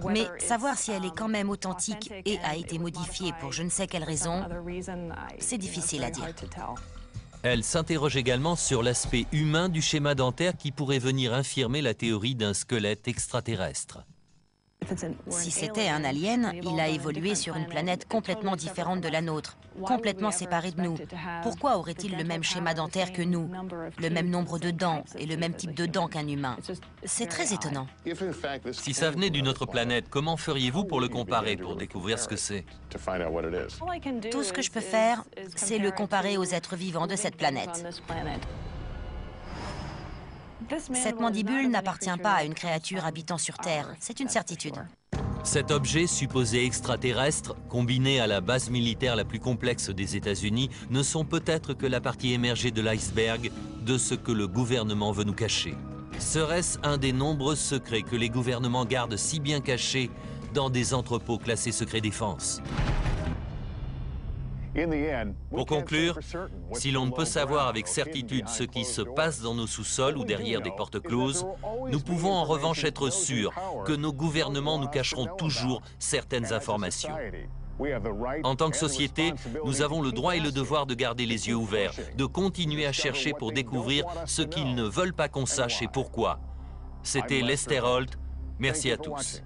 Mais savoir si elle est quand même authentique et a été modifiée pour je ne sais quelle raison, c'est difficile à dire. Elle s'interroge également sur l'aspect humain du schéma dentaire qui pourrait venir infirmer la théorie d'un squelette extraterrestre. Si c'était un alien, il a évolué sur une planète complètement différente de la nôtre, complètement séparée de nous. Pourquoi aurait-il le même schéma dentaire que nous, le même nombre de dents et le même type de dents qu'un humain? C'est très étonnant. Si ça venait d'une autre planète, comment feriez-vous pour le comparer, pour découvrir ce que c'est? Tout ce que je peux faire, c'est le comparer aux êtres vivants de cette planète. Cette mandibule n'appartient pas à une créature habitant sur Terre, c'est une certitude. Cet objet supposé extraterrestre, combiné à la base militaire la plus complexe des États-Unis, ne sont peut-être que la partie émergée de l'iceberg de ce que le gouvernement veut nous cacher. Serait-ce un des nombreux secrets que les gouvernements gardent si bien cachés dans des entrepôts classés secret défense? Pour conclure, si l'on ne peut savoir avec certitude ce qui se passe dans nos sous-sols ou derrière des portes closes, nous pouvons en revanche être sûrs que nos gouvernements nous cacheront toujours certaines informations. En tant que société, nous avons le droit et le devoir de garder les yeux ouverts, de continuer à chercher pour découvrir ce qu'ils ne veulent pas qu'on sache et pourquoi. C'était Lester Holt. Merci à tous.